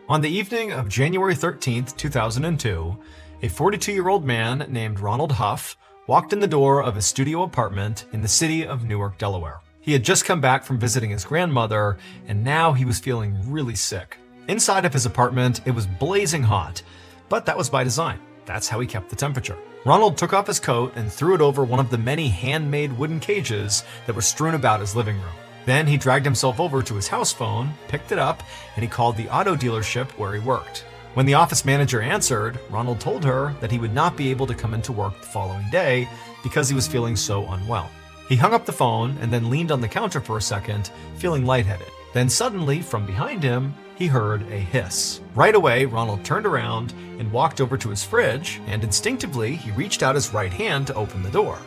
On the evening of January 13th, 2002, a 42-year-old man named Ronald Huff walked in the door of his studio apartment in the city of Newark, Delaware. He had just come back from visiting his grandmother, and now he was feeling really sick. Inside of his apartment, it was blazing hot, but that was by design. That's how he kept the temperature. Ronald took off his coat and threw it over one of the many handmade wooden cages that were strewn about his living room. Then he dragged himself over to his house phone, picked it up, and he called the auto dealership where he worked. When the office manager answered, Ronald told her that he would not be able to come into work the following day because he was feeling so unwell. He hung up the phone and then leaned on the counter for a second, feeling lightheaded. Then suddenly, from behind him, he heard a hiss. Right away, Ronald turned around and walked over to his fridge, and instinctively, he reached out his right hand to open the door.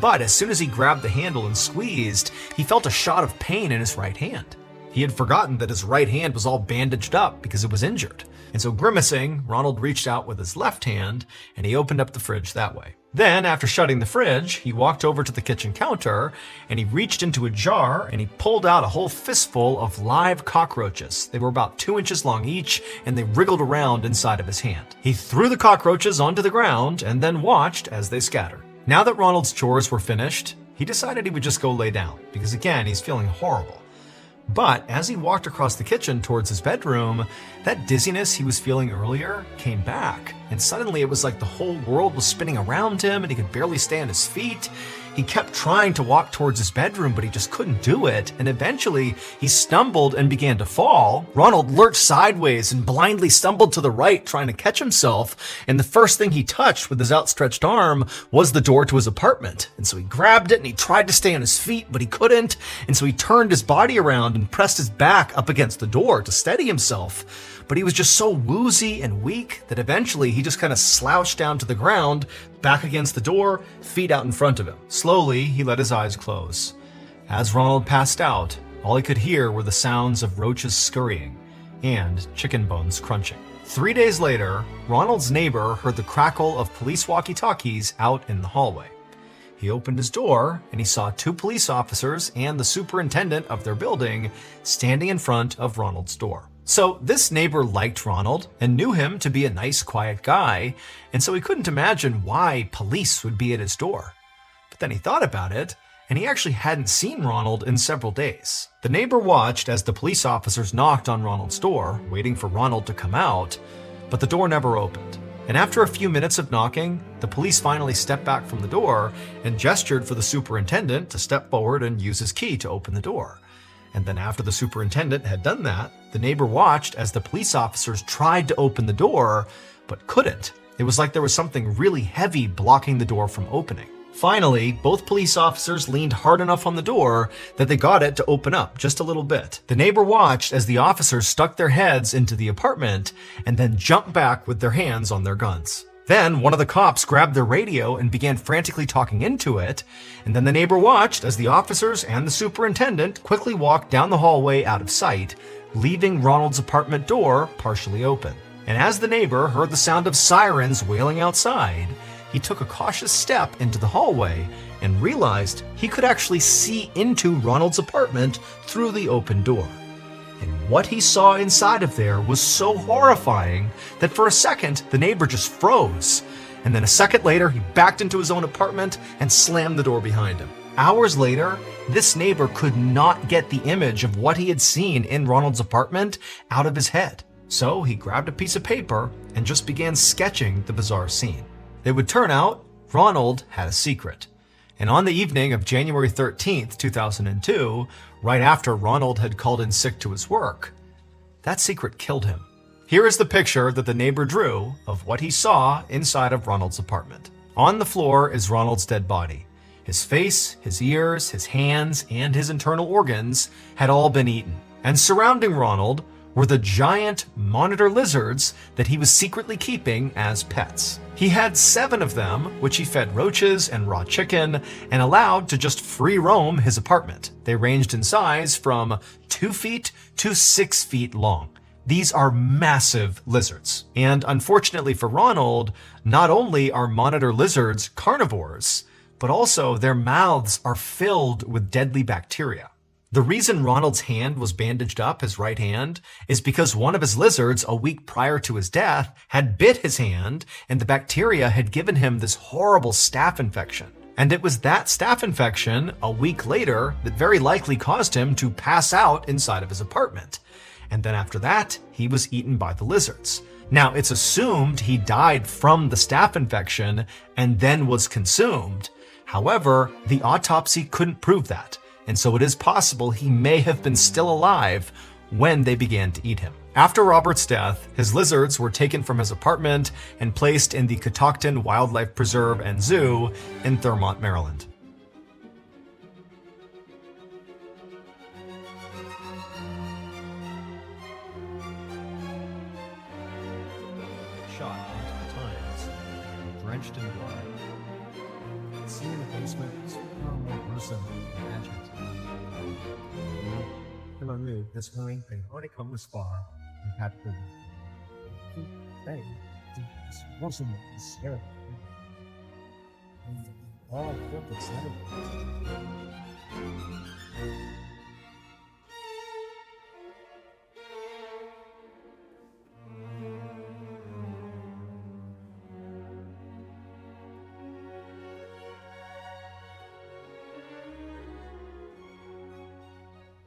But as soon as he grabbed the handle and squeezed, he felt a shot of pain in his right hand. He had forgotten that his right hand was all bandaged up because it was injured. And so grimacing, Ronald reached out with his left hand and he opened up the fridge that way. Then, after shutting the fridge, he walked over to the kitchen counter and he reached into a jar and he pulled out a whole fistful of live cockroaches. They were about 2 inches long each and they wriggled around inside of his hand. He threw the cockroaches onto the ground and then watched as they scattered. Now that Ronald's chores were finished, he decided he would just go lay down because again, he's feeling horrible. But as he walked across the kitchen towards his bedroom, that dizziness he was feeling earlier came back. And suddenly it was like the whole world was spinning around him and he could barely stay on his feet. He kept trying to walk towards his bedroom, but he just couldn't do it. And eventually he stumbled and began to fall. Ronald lurched sideways and blindly stumbled to the right, trying to catch himself. And the first thing he touched with his outstretched arm was the door to his apartment. And so he grabbed it and he tried to stay on his feet, but he couldn't. And so he turned his body around and pressed his back up against the door to steady himself. But he was just so woozy and weak that eventually he just kind of slouched down to the ground, back against the door, feet out in front of him. Slowly, he let his eyes close. As Ronald passed out, all he could hear were the sounds of roaches scurrying and chicken bones crunching. 3 days later, Ronald's neighbor heard the crackle of police walkie-talkies out in the hallway. He opened his door and he saw 2 police officers and the superintendent of their building standing in front of Ronald's door. So this neighbor liked Ronald and knew him to be a nice, quiet guy, and so he couldn't imagine why police would be at his door. But then he thought about it, and he actually hadn't seen Ronald in several days. The neighbor watched as the police officers knocked on Ronald's door, waiting for Ronald to come out, but the door never opened. And after a few minutes of knocking, the police finally stepped back from the door and gestured for the superintendent to step forward and use his key to open the door. And then after the superintendent had done that, the neighbor watched as the police officers tried to open the door, but couldn't. It was like there was something really heavy blocking the door from opening. Finally, both police officers leaned hard enough on the door that they got it to open up just a little bit. The neighbor watched as the officers stuck their heads into the apartment and then jumped back with their hands on their guns. Then one of the cops grabbed their radio and began frantically talking into it, and then the neighbor watched as the officers and the superintendent quickly walked down the hallway out of sight, leaving Ronald's apartment door partially open. And as the neighbor heard the sound of sirens wailing outside, he took a cautious step into the hallway and realized he could actually see into Ronald's apartment through the open door. And what he saw inside of there was so horrifying that for a second, the neighbor just froze. And then a second later, he backed into his own apartment and slammed the door behind him. Hours later, this neighbor could not get the image of what he had seen in Ronald's apartment out of his head. So he grabbed a piece of paper and just began sketching the bizarre scene. It would turn out Ronald had a secret. And on the evening of January 13th, 2002, right after Ronald had called in sick to his work, that secret killed him. Here is the picture that the neighbor drew of what he saw inside of Ronald's apartment. On the floor is Ronald's dead body. His face, his ears, his hands, and his internal organs had all been eaten. And surrounding Ronald were the giant monitor lizards that he was secretly keeping as pets. He had 7 of them, which he fed roaches and raw chicken and allowed to just free roam his apartment. They ranged in size from 2 feet to 6 feet long. These are massive lizards. And unfortunately for Ronald, not only are monitor lizards carnivores, but also their mouths are filled with deadly bacteria. The reason Ronald's hand was bandaged up, his right hand, is because one of his lizards a week prior to his death had bit his hand, and the bacteria had given him this horrible staph infection. And it was that staph infection, a week later, that very likely caused him to pass out inside of his apartment. And then after that, he was eaten by the lizards. Now, it's assumed he died from the staph infection and then was consumed. However, the autopsy couldn't prove that, and so it is possible he may have been still alive when they began to eat him. After Robert's death, his lizards were taken from his apartment and placed in the Catoctin Wildlife Preserve and Zoo in Thurmont, Maryland. Shot multiple times, drenched in blood. Seen in the basement is far more gruesome than imagined. Come on, move. This morning, they already come this far and had to. Hey, this wasn't scary. All I felt excited.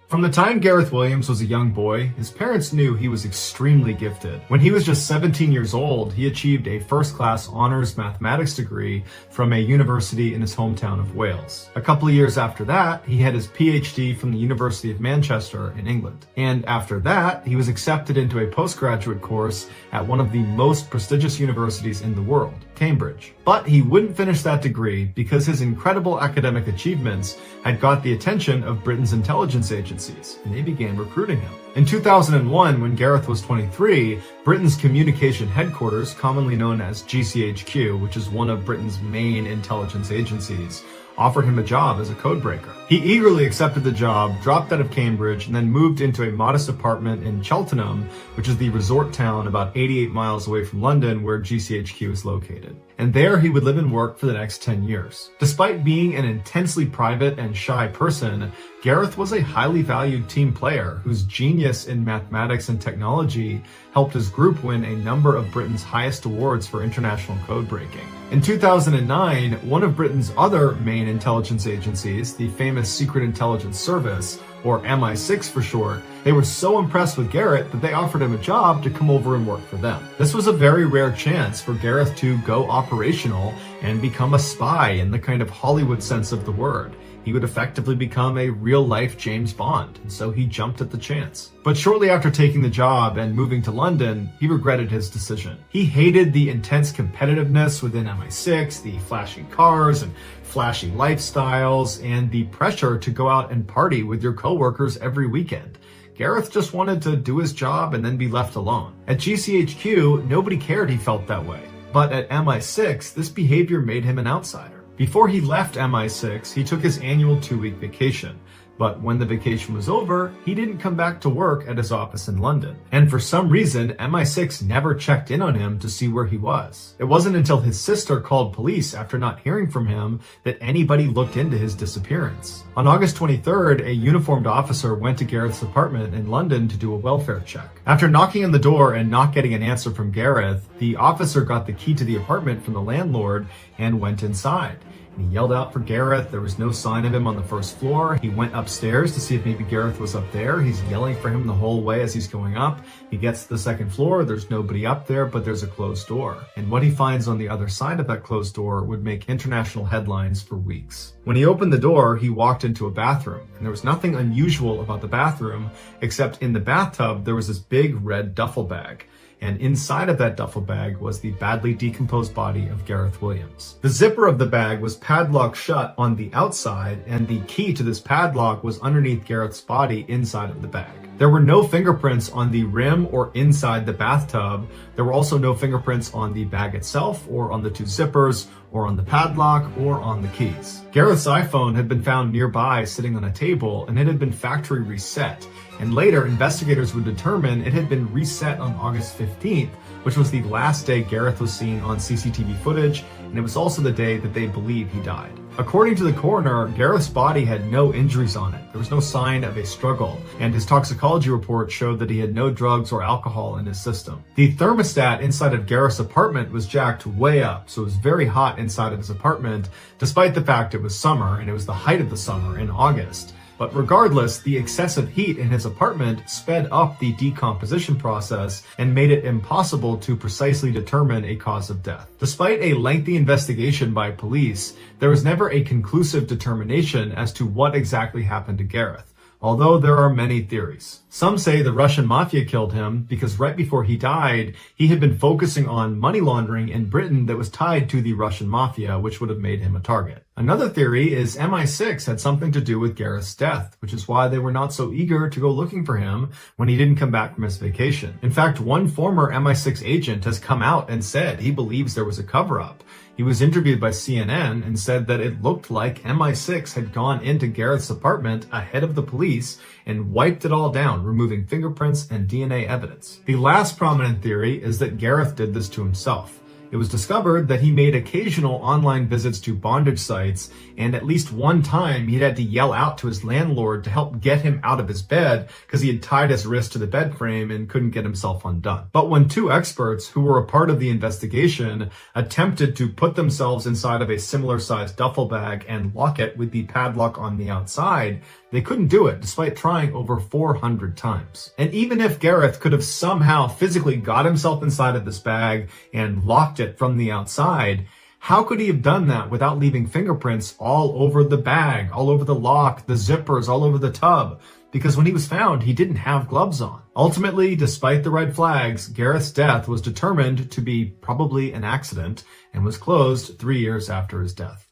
From the time Gareth Williams was a young boy, his parents knew he was extremely gifted. When he was just 17 years old, he achieved a first-class honors mathematics degree from a university in his hometown of Wales. A couple of years after that, he had his PhD from the University of Manchester in England. And after that, he was accepted into a postgraduate course at one of the most prestigious universities in the world, Cambridge. But he wouldn't finish that degree because his incredible academic achievements had got the attention of Britain's intelligence agencies, and they began recruiting him. In 2001, when Gareth was 23, Britain's communication headquarters, commonly known as GCHQ, which is one of Britain's main intelligence agencies, offered him a job as a codebreaker. He eagerly accepted the job, dropped out of Cambridge, and then moved into a modest apartment in Cheltenham, which is the resort town about 88 miles away from London where GCHQ is located. And there he would live and work for the next 10 years. Despite being an intensely private and shy person, Gareth was a highly valued team player whose genius in mathematics and technology helped his group win a number of Britain's highest awards for international code breaking. In 2009, one of Britain's other main intelligence agencies, the famous Secret Intelligence Service, or MI6 for short, they were so impressed with Gareth that they offered him a job to come over and work for them. This was a very rare chance for Gareth to go operational and become a spy in the kind of Hollywood sense of the word. He would effectively become a real-life James Bond, and so he jumped at the chance. But shortly after taking the job and moving to London, he regretted his decision. He hated the intense competitiveness within MI6, the flashy cars and flashy lifestyles, and the pressure to go out and party with your coworkers every weekend. Gareth just wanted to do his job and then be left alone. At GCHQ, nobody cared he felt that way. But at MI6, this behavior made him an outsider. Before he left MI6, he took his annual 2-week vacation. But when the vacation was over, he didn't come back to work at his office in London. And for some reason, MI6 never checked in on him to see where he was. It wasn't until his sister called police after not hearing from him that anybody looked into his disappearance. On August 23rd, a uniformed officer went to Gareth's apartment in London to do a welfare check. After knocking on the door and not getting an answer from Gareth, the officer got the key to the apartment from the landlord and went inside. He yelled out for Gareth. There was no sign of him on the first floor. He went upstairs to see if maybe Gareth was up there. He's yelling for him the whole way as he's going up. He gets to the second floor. There's nobody up there, but there's a closed door. And what he finds on the other side of that closed door would make international headlines for weeks. When he opened the door, he walked into a bathroom, and there was nothing unusual about the bathroom, except in the bathtub, there was this big red duffel bag. And inside of that duffel bag was the badly decomposed body of Gareth Williams. The zipper of the bag was padlocked shut on the outside, and the key to this padlock was underneath Gareth's body inside of the bag. There were no fingerprints on the rim or inside the bathtub. There were also no fingerprints on the bag itself, or on the two zippers, or on the padlock, or on the keys. Gareth's iPhone had been found nearby sitting on a table, and it had been factory reset. And later, investigators would determine it had been reset on August 15th which was the last day Gareth was seen on CCTV footage, and it was also the day that they believe he died. According to the coroner, Gareth's body had no injuries on it. There was no sign of a struggle, and his toxicology report showed that he had no drugs or alcohol in his system. The thermostat inside of Gareth's apartment was jacked way up, so it was very hot inside of his apartment, despite the fact it was summer, and it was the height of the summer in August. But regardless, the excessive heat in his apartment sped up the decomposition process and made it impossible to precisely determine a cause of death. Despite a lengthy investigation by police, there was never a conclusive determination as to what exactly happened to Gareth, although there are many theories. Some say the Russian mafia killed him because right before he died, he had been focusing on money laundering in Britain that was tied to the Russian mafia, which would have made him a target. Another theory is MI6 had something to do with Gareth's death, which is why they were not so eager to go looking for him when he didn't come back from his vacation. In fact, one former MI6 agent has come out and said he believes there was a cover-up. He was interviewed by CNN and said that it looked like MI6 had gone into Gareth's apartment ahead of the police and wiped it all down, removing fingerprints and DNA evidence. The last prominent theory is that Gareth did this to himself. It was discovered that he made occasional online visits to bondage sites, and at least one time he'd had to yell out to his landlord to help get him out of his bed because he had tied his wrist to the bed frame and couldn't get himself undone. But when two experts who were a part of the investigation attempted to put themselves inside of a similar sized duffel bag and lock it with the padlock on the outside, they couldn't do it despite trying over 400 times. And even if Gareth could have somehow physically got himself inside of this bag and locked it from the outside, how could he have done that without leaving fingerprints all over the bag, all over the lock, the zippers, all over the tub? Because when he was found, he didn't have gloves on. Ultimately, despite the red flags, Gareth's death was determined to be probably an accident and was closed 3 years after his death.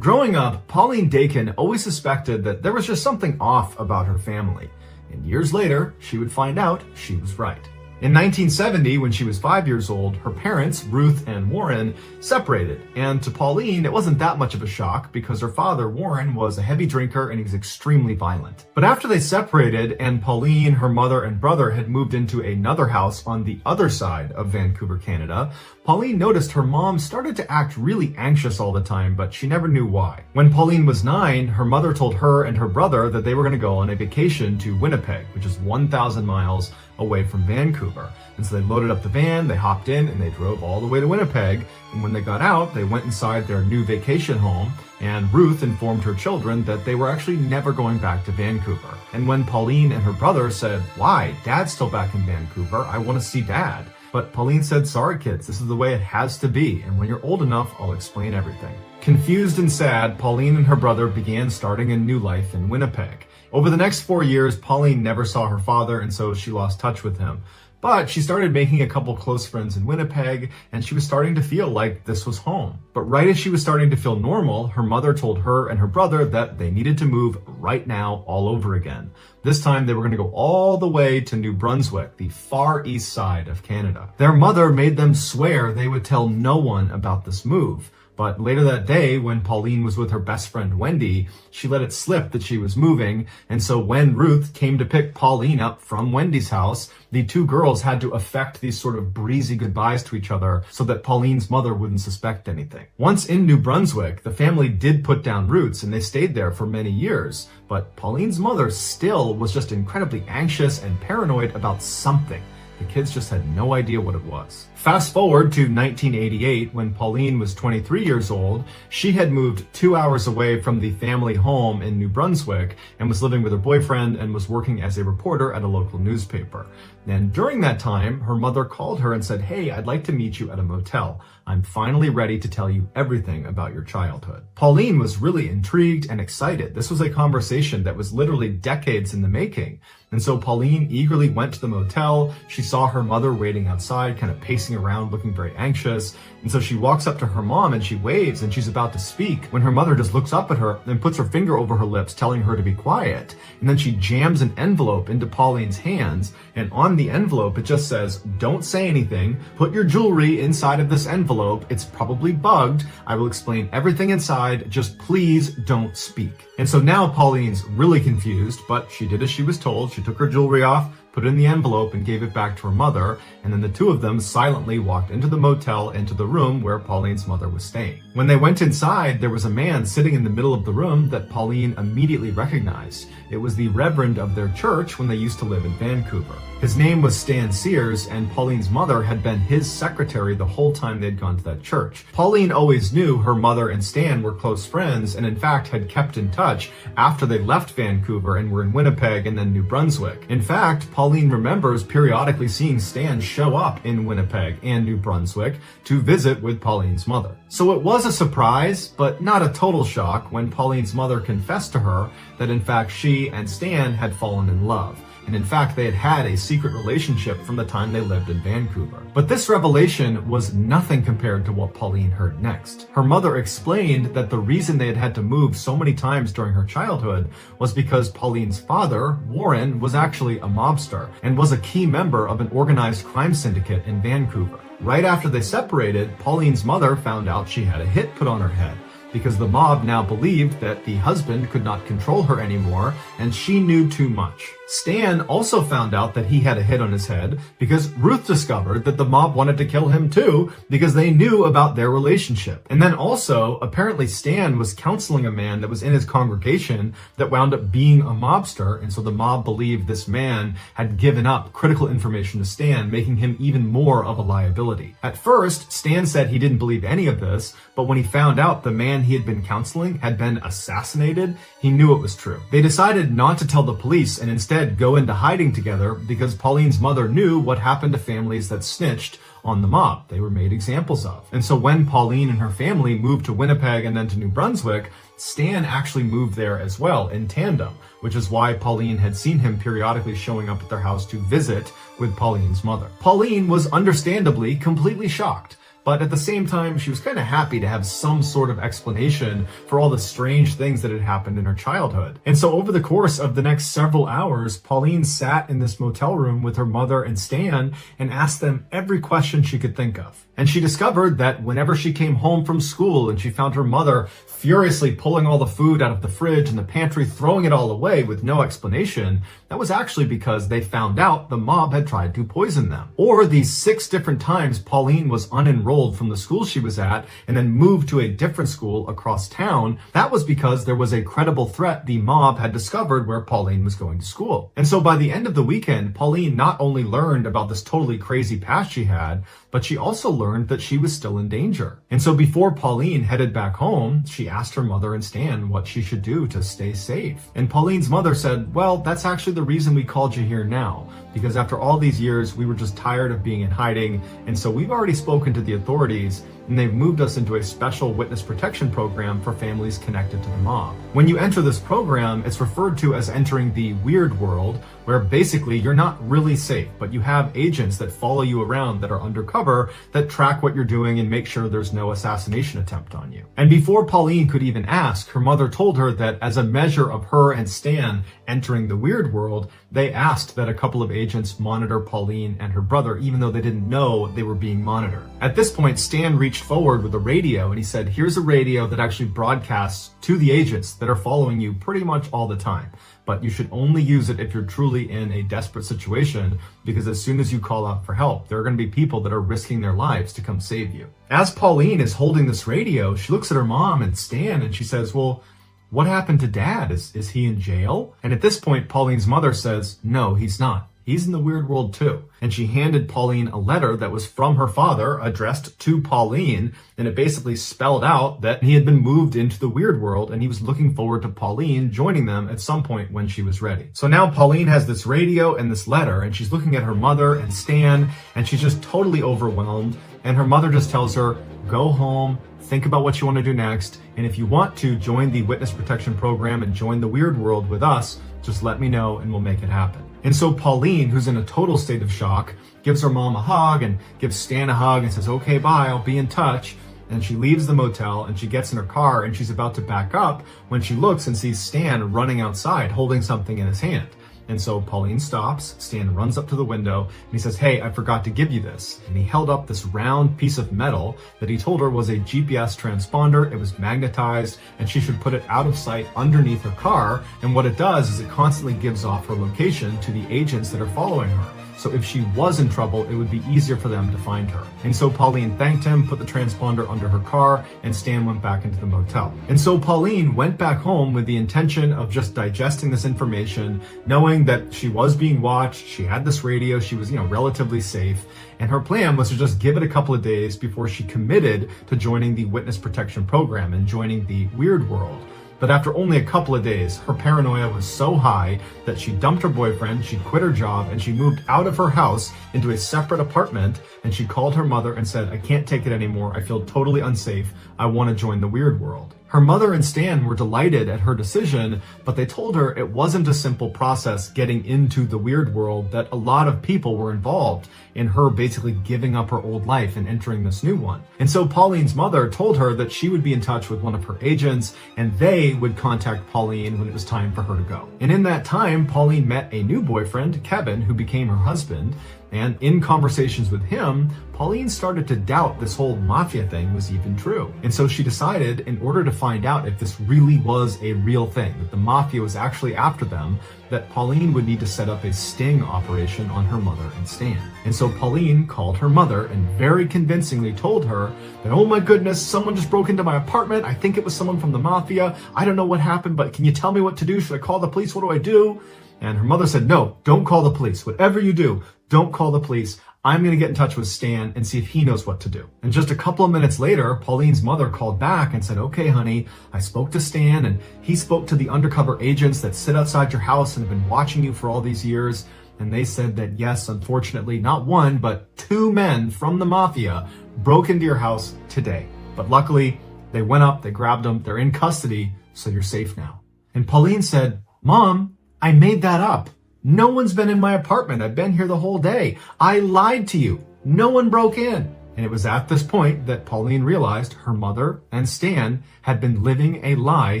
Growing up, Pauline Dakin always suspected that there was just something off about her family, and years later, she would find out she was right. In 1970, when she was 5 years old, her parents, Ruth and Warren, separated, and to Pauline, it wasn't that much of a shock because her father, Warren, was a heavy drinker and he was extremely violent. But after they separated and Pauline, her mother, and brother had moved into another house on the other side of Vancouver, Canada, Pauline noticed her mom started to act really anxious all the time, but she never knew why. When Pauline was 9, her mother told her and her brother that they were going to go on a vacation to Winnipeg, which is 1,000 miles away from Vancouver. And so they loaded up the van, they hopped in, and they drove all the way to Winnipeg. And when they got out, they went inside their new vacation home, and Ruth informed her children that they were actually never going back to Vancouver. And when Pauline and her brother said, "Why? Dad's still back in Vancouver. I want to see Dad." But Pauline said, "Sorry kids, this is the way it has to be, and when you're old enough, I'll explain everything." Confused and sad, Pauline and her brother began starting a new life in Winnipeg. Over the next 4 years, Pauline never saw her father, and so she lost touch with him. But she started making a couple close friends in Winnipeg, and she was starting to feel like this was home. But right as she was starting to feel normal, her mother told her and her brother that they needed to move right now all over again. This time they were going to go all the way to New Brunswick, the far east side of Canada. Their mother made them swear they would tell no one about this move. But later that day, when Pauline was with her best friend Wendy, she let it slip that she was moving, and so when Ruth came to pick Pauline up from Wendy's house, the two girls had to affect these sort of breezy goodbyes to each other so that Pauline's mother wouldn't suspect anything. Once in New Brunswick, the family did put down roots and they stayed there for many years, but Pauline's mother still was just incredibly anxious and paranoid about something. The kids just had no idea what it was. Fast forward to 1988, when Pauline was 23 years old, she had moved 2 hours away from the family home in New Brunswick and was living with her boyfriend and was working as a reporter at a local newspaper. And during that time, her mother called her and said, "Hey, I'd like to meet you at a motel. I'm finally ready to tell you everything about your childhood." Pauline was really intrigued and excited. This was a conversation that was literally decades in the making. And so Pauline eagerly went to the motel. She saw her mother waiting outside, kind of pacing around, looking very anxious. And so she walks up to her mom and she waves and she's about to speak when her mother just looks up at her and puts her finger over her lips, telling her to be quiet. And then she jams an envelope into Pauline's hands. And on on the envelope, it just says, "Don't say anything. Put your jewelry inside of this envelope. It's probably bugged. I will explain everything inside. Just please don't speak." And so now Pauline's really confused, but she did as she was told. She took her jewelry off, put it in the envelope, and gave it back to her mother, and then the two of them silently walked into the motel, into the room where Pauline's mother was staying. When they went inside, there was a man sitting in the middle of the room that Pauline immediately recognized. It was the reverend of their church when they used to live in Vancouver. His name was Stan Sears, and Pauline's mother had been his secretary the whole time they'd gone to that church. Pauline always knew her mother and Stan were close friends, and in fact had kept in touch after they left Vancouver and were in Winnipeg and then New Brunswick. In fact, Pauline remembers periodically seeing Stan show up in Winnipeg and New Brunswick to visit with Pauline's mother. So it was a surprise, but not a total shock, when Pauline's mother confessed to her that in fact she and Stan had fallen in love. And in fact, they had had a secret relationship from the time they lived in Vancouver. But this revelation was nothing compared to what Pauline heard next. Her mother explained that the reason they had had to move so many times during her childhood was because Pauline's father, Warren, was actually a mobster and was a key member of an organized crime syndicate in Vancouver. Right after they separated, Pauline's mother found out she had a hit put on her head, because the mob now believed that the husband could not control her anymore, and she knew too much. Stan also found out that he had a hit on his head because Ruth discovered that the mob wanted to kill him too, because they knew about their relationship. And then also, apparently Stan was counseling a man that was in his congregation that wound up being a mobster, and so the mob believed this man had given up critical information to Stan, making him even more of a liability. At first, Stan said he didn't believe any of this, but when he found out the man he had been counseling had been assassinated, he knew it was true. They decided not to tell the police and instead go into hiding together, because Pauline's mother knew what happened to families that snitched on the mob. They were made examples of. And so when Pauline and her family moved to Winnipeg and then to New Brunswick, Stan actually moved there as well in tandem, which is why Pauline had seen him periodically showing up at their house to visit with Pauline's mother. Pauline was understandably completely shocked, but at the same time, she was kind of happy to have some sort of explanation for all the strange things that had happened in her childhood. And so over the course of the next several hours, Pauline sat in this motel room with her mother and Stan and asked them every question she could think of. And she discovered that whenever she came home from school and she found her mother furiously pulling all the food out of the fridge and the pantry, throwing it all away with no explanation, that was actually because they found out the mob had tried to poison them. Or these 6 different times Pauline was unenrolled from the school she was at and then moved to a different school across town, that was because there was a credible threat the mob had discovered where Pauline was going to school. And so by the end of the weekend, Pauline not only learned about this totally crazy past she had, but she also learned that she was still in danger. And so before Pauline headed back home, she asked her mother and Stan what she should do to stay safe. And Pauline's mother said, "Well, that's actually the reason we called you here now, because after all these years, we were just tired of being in hiding, and so we've already spoken to the authorities, and they've moved us into a special witness protection program for families connected to the mob. When you enter this program, it's referred to as entering the weird world, where basically you're not really safe, but you have agents that follow you around that are undercover, that track what you're doing and make sure there's no assassination attempt on you." And before Pauline could even ask, her mother told her that as a measure of her and Stan entering the weird world, they asked that a couple of agents monitor Pauline and her brother, even though they didn't know they were being monitored. At this point, Stan reached forward with a radio and he said, "Here's a radio that actually broadcasts to the agents that are following you pretty much all the time. But you should only use it if you're truly in a desperate situation, because as soon as you call out for help, there are going to be people that are risking their lives to come save you." As Pauline is holding this radio, she looks at her mom and Stan and she says, "Well, what happened to Dad? Is he in jail?" And at this point, Pauline's mother says, "No, he's not. He's in the weird world too." And she handed Pauline a letter that was from her father addressed to Pauline, and it basically spelled out that he had been moved into the weird world and he was looking forward to Pauline joining them at some point when she was ready. So now Pauline has this radio and this letter, and she's looking at her mother and Stan, and she's just totally overwhelmed. And her mother just tells her, "Go home, think about what you want to do next, and if you want to join the witness protection program and join the weird world with us, just let me know and we'll make it happen." And so Pauline, who's in a total state of shock, gives her mom a hug and gives Stan a hug and says, "Okay, bye, I'll be in touch." And she leaves the motel and she gets in her car and she's about to back up when she looks and sees Stan running outside holding something in his hand. And so Pauline stops, Stan runs up to the window, and he says, "Hey, I forgot to give you this." And he held up this round piece of metal that he told her was a GPS transponder. It was magnetized, and she should put it out of sight underneath her car. And what it does is it constantly gives off her location to the agents that are following her. So if she was in trouble, it would be easier for them to find her. And so Pauline thanked him, put the transponder under her car, and Stan went back into the motel. And so Pauline went back home with the intention of just digesting this information, knowing that she was being watched, she had this radio, she was, relatively safe. And her plan was to just give it a couple of days before she committed to joining the witness protection program and joining the weird world. But after only a couple of days, her paranoia was so high that she dumped her boyfriend, she quit her job, and she moved out of her house into a separate apartment, and she called her mother and said, "I can't take it anymore. I feel totally unsafe. I want to join the weird world." Her mother and Stan were delighted at her decision, but they told her it wasn't a simple process getting into the weird world, that a lot of people were involved in her basically giving up her old life and entering this new one. And so Pauline's mother told her that she would be in touch with one of her agents and they would contact Pauline when it was time for her to go. And in that time, Pauline met a new boyfriend, Kevin, who became her husband. And in conversations with him, Pauline started to doubt this whole mafia thing was even true. And so she decided, in order to find out if this really was a real thing, that the mafia was actually after them, that Pauline would need to set up a sting operation on her mother and Stan. And so Pauline called her mother and very convincingly told her that, "Oh my goodness, someone just broke into my apartment. I think it was someone from the mafia. I don't know what happened, but can you tell me what to do? Should I call the police? What do I do?" And her mother said, "No, don't call the police. Whatever you do, don't call the police. I'm going to get in touch with Stan and see if he knows what to do." And just a couple of minutes later, Pauline's mother called back and said, "Okay, honey, I spoke to Stan and he spoke to the undercover agents that sit outside your house and have been watching you for all these years. And they said that yes, unfortunately, not one, but two men from the mafia broke into your house today. But luckily, they went up, they grabbed them, they're in custody, so you're safe now." And Pauline said, "Mom, I made that up. No one's been in my apartment. I've been here the whole day. I lied to you. No one broke in." And it was at this point that Pauline realized her mother and Stan had been living a lie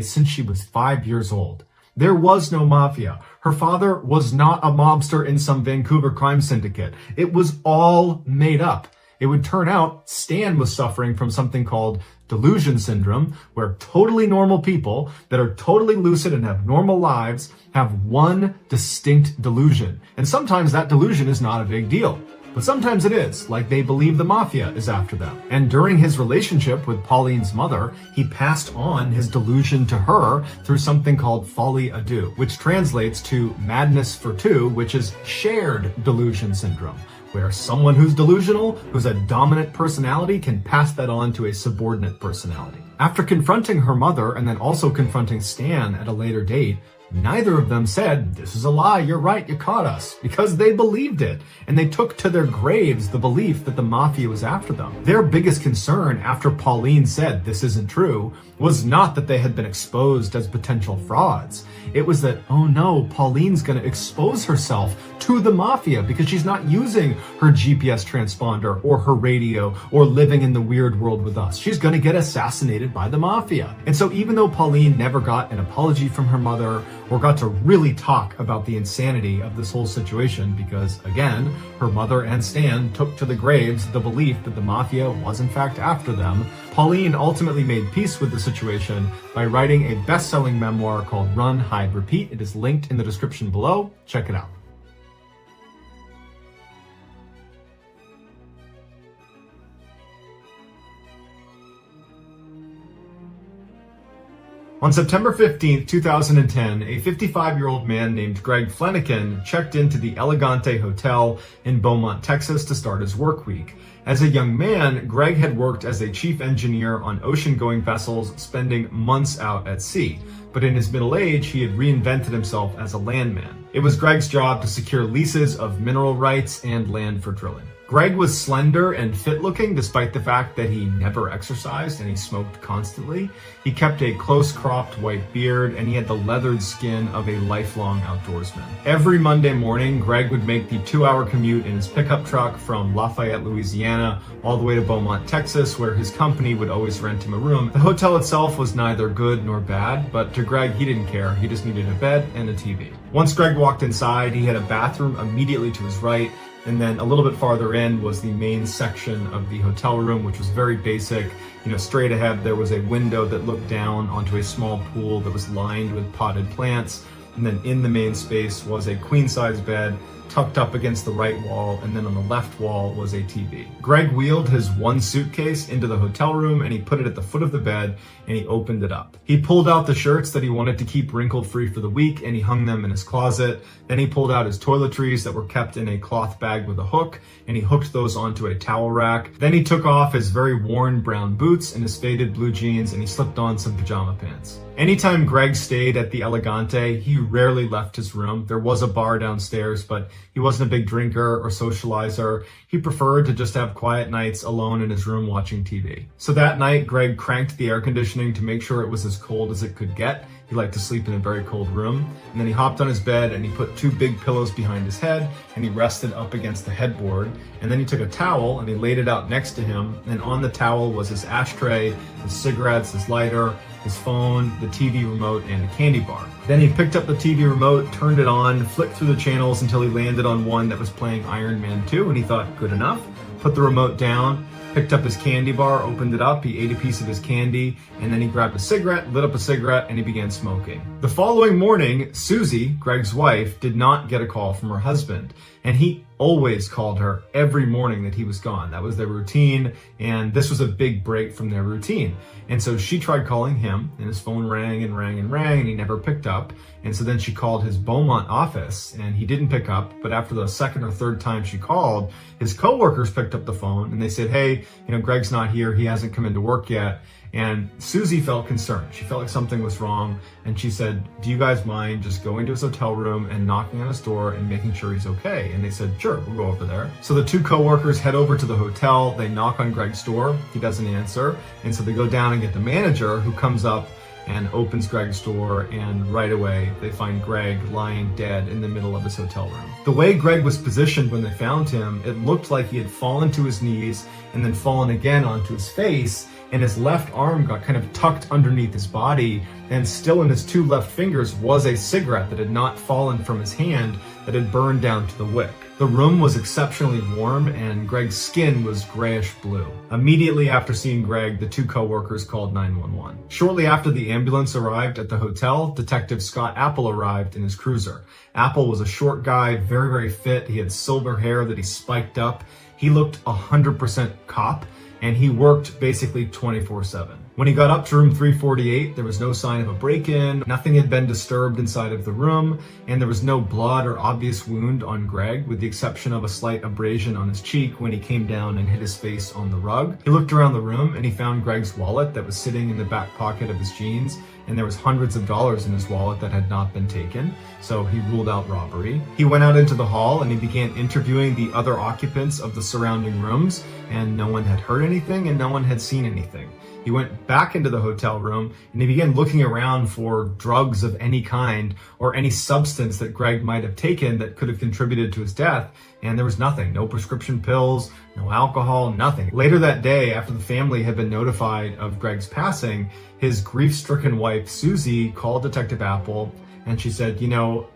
since she was 5 years old. There was no mafia. Her father was not a mobster in some Vancouver crime syndicate. It was all made up. It would turn out Stan was suffering from something called delusion syndrome, where totally normal people that are totally lucid and have normal lives have one distinct delusion. And sometimes that delusion is not a big deal. But sometimes it is, like they believe the mafia is after them. And during his relationship with Pauline's mother, he passed on his delusion to her through something called folie à deux, which translates to madness for two, which is shared delusion syndrome, where someone who's delusional, who's a dominant personality, can pass that on to a subordinate personality. After confronting her mother and then also confronting Stan at a later date, neither of them said, "This is a lie, you're right, you caught us," because they believed it, and they took to their graves the belief that the mafia was after them. Their biggest concern after Pauline said this isn't true was not that they had been exposed as potential frauds. It was that, oh no, Pauline's going to expose herself to the mafia because she's not using her GPS transponder or her radio or living in the weird world with us. She's going to get assassinated by the mafia. And so even though Pauline never got an apology from her mother or got to really talk about the insanity of this whole situation, because again, her mother and Stan took to the graves the belief that the mafia was in fact after them, Pauline ultimately made peace with the situation by writing a best-selling memoir called Run, Hide, Repeat. It is linked in the description below. Check it out. On September 15, 2010, a 55-year-old man named Greg Flanagan checked into the Elegante Hotel in Beaumont, Texas to start his work week. As a young man, Greg had worked as a chief engineer on ocean-going vessels, spending months out at sea. But in his middle age, he had reinvented himself as a landman. It was Greg's job to secure leases of mineral rights and land for drilling. Greg was slender and fit-looking despite the fact that he never exercised and he smoked constantly. He kept a close-cropped white beard and he had the leathered skin of a lifelong outdoorsman. Every Monday morning, Greg would make the 2-hour commute in his pickup truck from Lafayette, Louisiana, all the way to Beaumont, Texas, where his company would always rent him a room. The hotel itself was neither good nor bad, but to Greg, he didn't care. He just needed a bed and a TV. Once Greg walked inside, he had a bathroom immediately to his right, and then a little bit farther in was the main section of the hotel room, which was very basic. Straight ahead, there was a window that looked down onto a small pool that was lined with potted plants. And then in the main space was a queen-size bed tucked up against the right wall, and then on the left wall was a TV. Greg wheeled his one suitcase into the hotel room and he put it at the foot of the bed and he opened it up. He pulled out the shirts that he wanted to keep wrinkle-free for the week and he hung them in his closet. Then he pulled out his toiletries that were kept in a cloth bag with a hook and he hooked those onto a towel rack. Then he took off his very worn brown boots and his faded blue jeans and he slipped on some pajama pants. Anytime Greg stayed at the Elegante, he rarely left his room. There was a bar downstairs, but he wasn't a big drinker or socializer. He preferred to just have quiet nights alone in his room watching TV. So that night, Greg cranked the air conditioning to make sure it was as cold as it could get. He liked to sleep in a very cold room. And then he hopped on his bed and he put 2 big pillows behind his head and he rested up against the headboard. And then he took a towel and he laid it out next to him. And on the towel was his ashtray, his cigarettes, his lighter, his phone, the TV remote, and a candy bar. Then he picked up the TV remote, turned it on, flicked through the channels until he landed on one that was playing Iron Man 2, and he thought, good enough. Put the remote down, picked up his candy bar, opened it up, he ate a piece of his candy, and then he grabbed a cigarette, lit up a cigarette, and he began smoking. The following morning, Susie, Greg's wife, did not get a call from her husband, and he always called her every morning that he was gone. That was their routine, and this was a big break from their routine. And so she tried calling him, and his phone rang and rang and rang, and he never picked up. And so then she called his Beaumont office, and he didn't pick up. But after the second or third time she called, his coworkers picked up the phone, and they said, hey, Greg's not here. He hasn't come into work yet. And Susie felt concerned. She felt like something was wrong. And she said, do you guys mind just going to his hotel room and knocking on his door and making sure he's okay? And they said, sure, we'll go over there. So the 2 coworkers head over to the hotel. They knock on Greg's door. He doesn't answer. And so they go down and get the manager, who comes up and opens Greg's door, and right away they find Greg lying dead in the middle of his hotel room. The way Greg was positioned when they found him, it looked like he had fallen to his knees and then fallen again onto his face, and his left arm got kind of tucked underneath his body, and still in his 2 left fingers was a cigarette that had not fallen from his hand, that had burned down to the wick. The room was exceptionally warm and Greg's skin was grayish blue. Immediately after seeing Greg, the 2 coworkers called 911. Shortly after the ambulance arrived at the hotel, Detective Scott Apple arrived in his cruiser. Apple was a short guy, very, very fit. He had silver hair that he spiked up. He looked 100% cop, and he worked basically 24/7. When he got up to room 348, there was no sign of a break-in, nothing had been disturbed inside of the room, and there was no blood or obvious wound on Greg, with the exception of a slight abrasion on his cheek when he came down and hit his face on the rug. He looked around the room and he found Greg's wallet that was sitting in the back pocket of his jeans, and there was hundreds of dollars in his wallet that had not been taken, so he ruled out robbery. He went out into the hall and he began interviewing the other occupants of the surrounding rooms, and no one had heard anything and no one had seen anything. He went back into the hotel room and he began looking around for drugs of any kind or any substance that Greg might have taken that could have contributed to his death, and there was nothing. No prescription pills, no alcohol, nothing. Later that day, after the family had been notified of Greg's passing, his grief-stricken wife, Susie, called Detective Apple, and she said,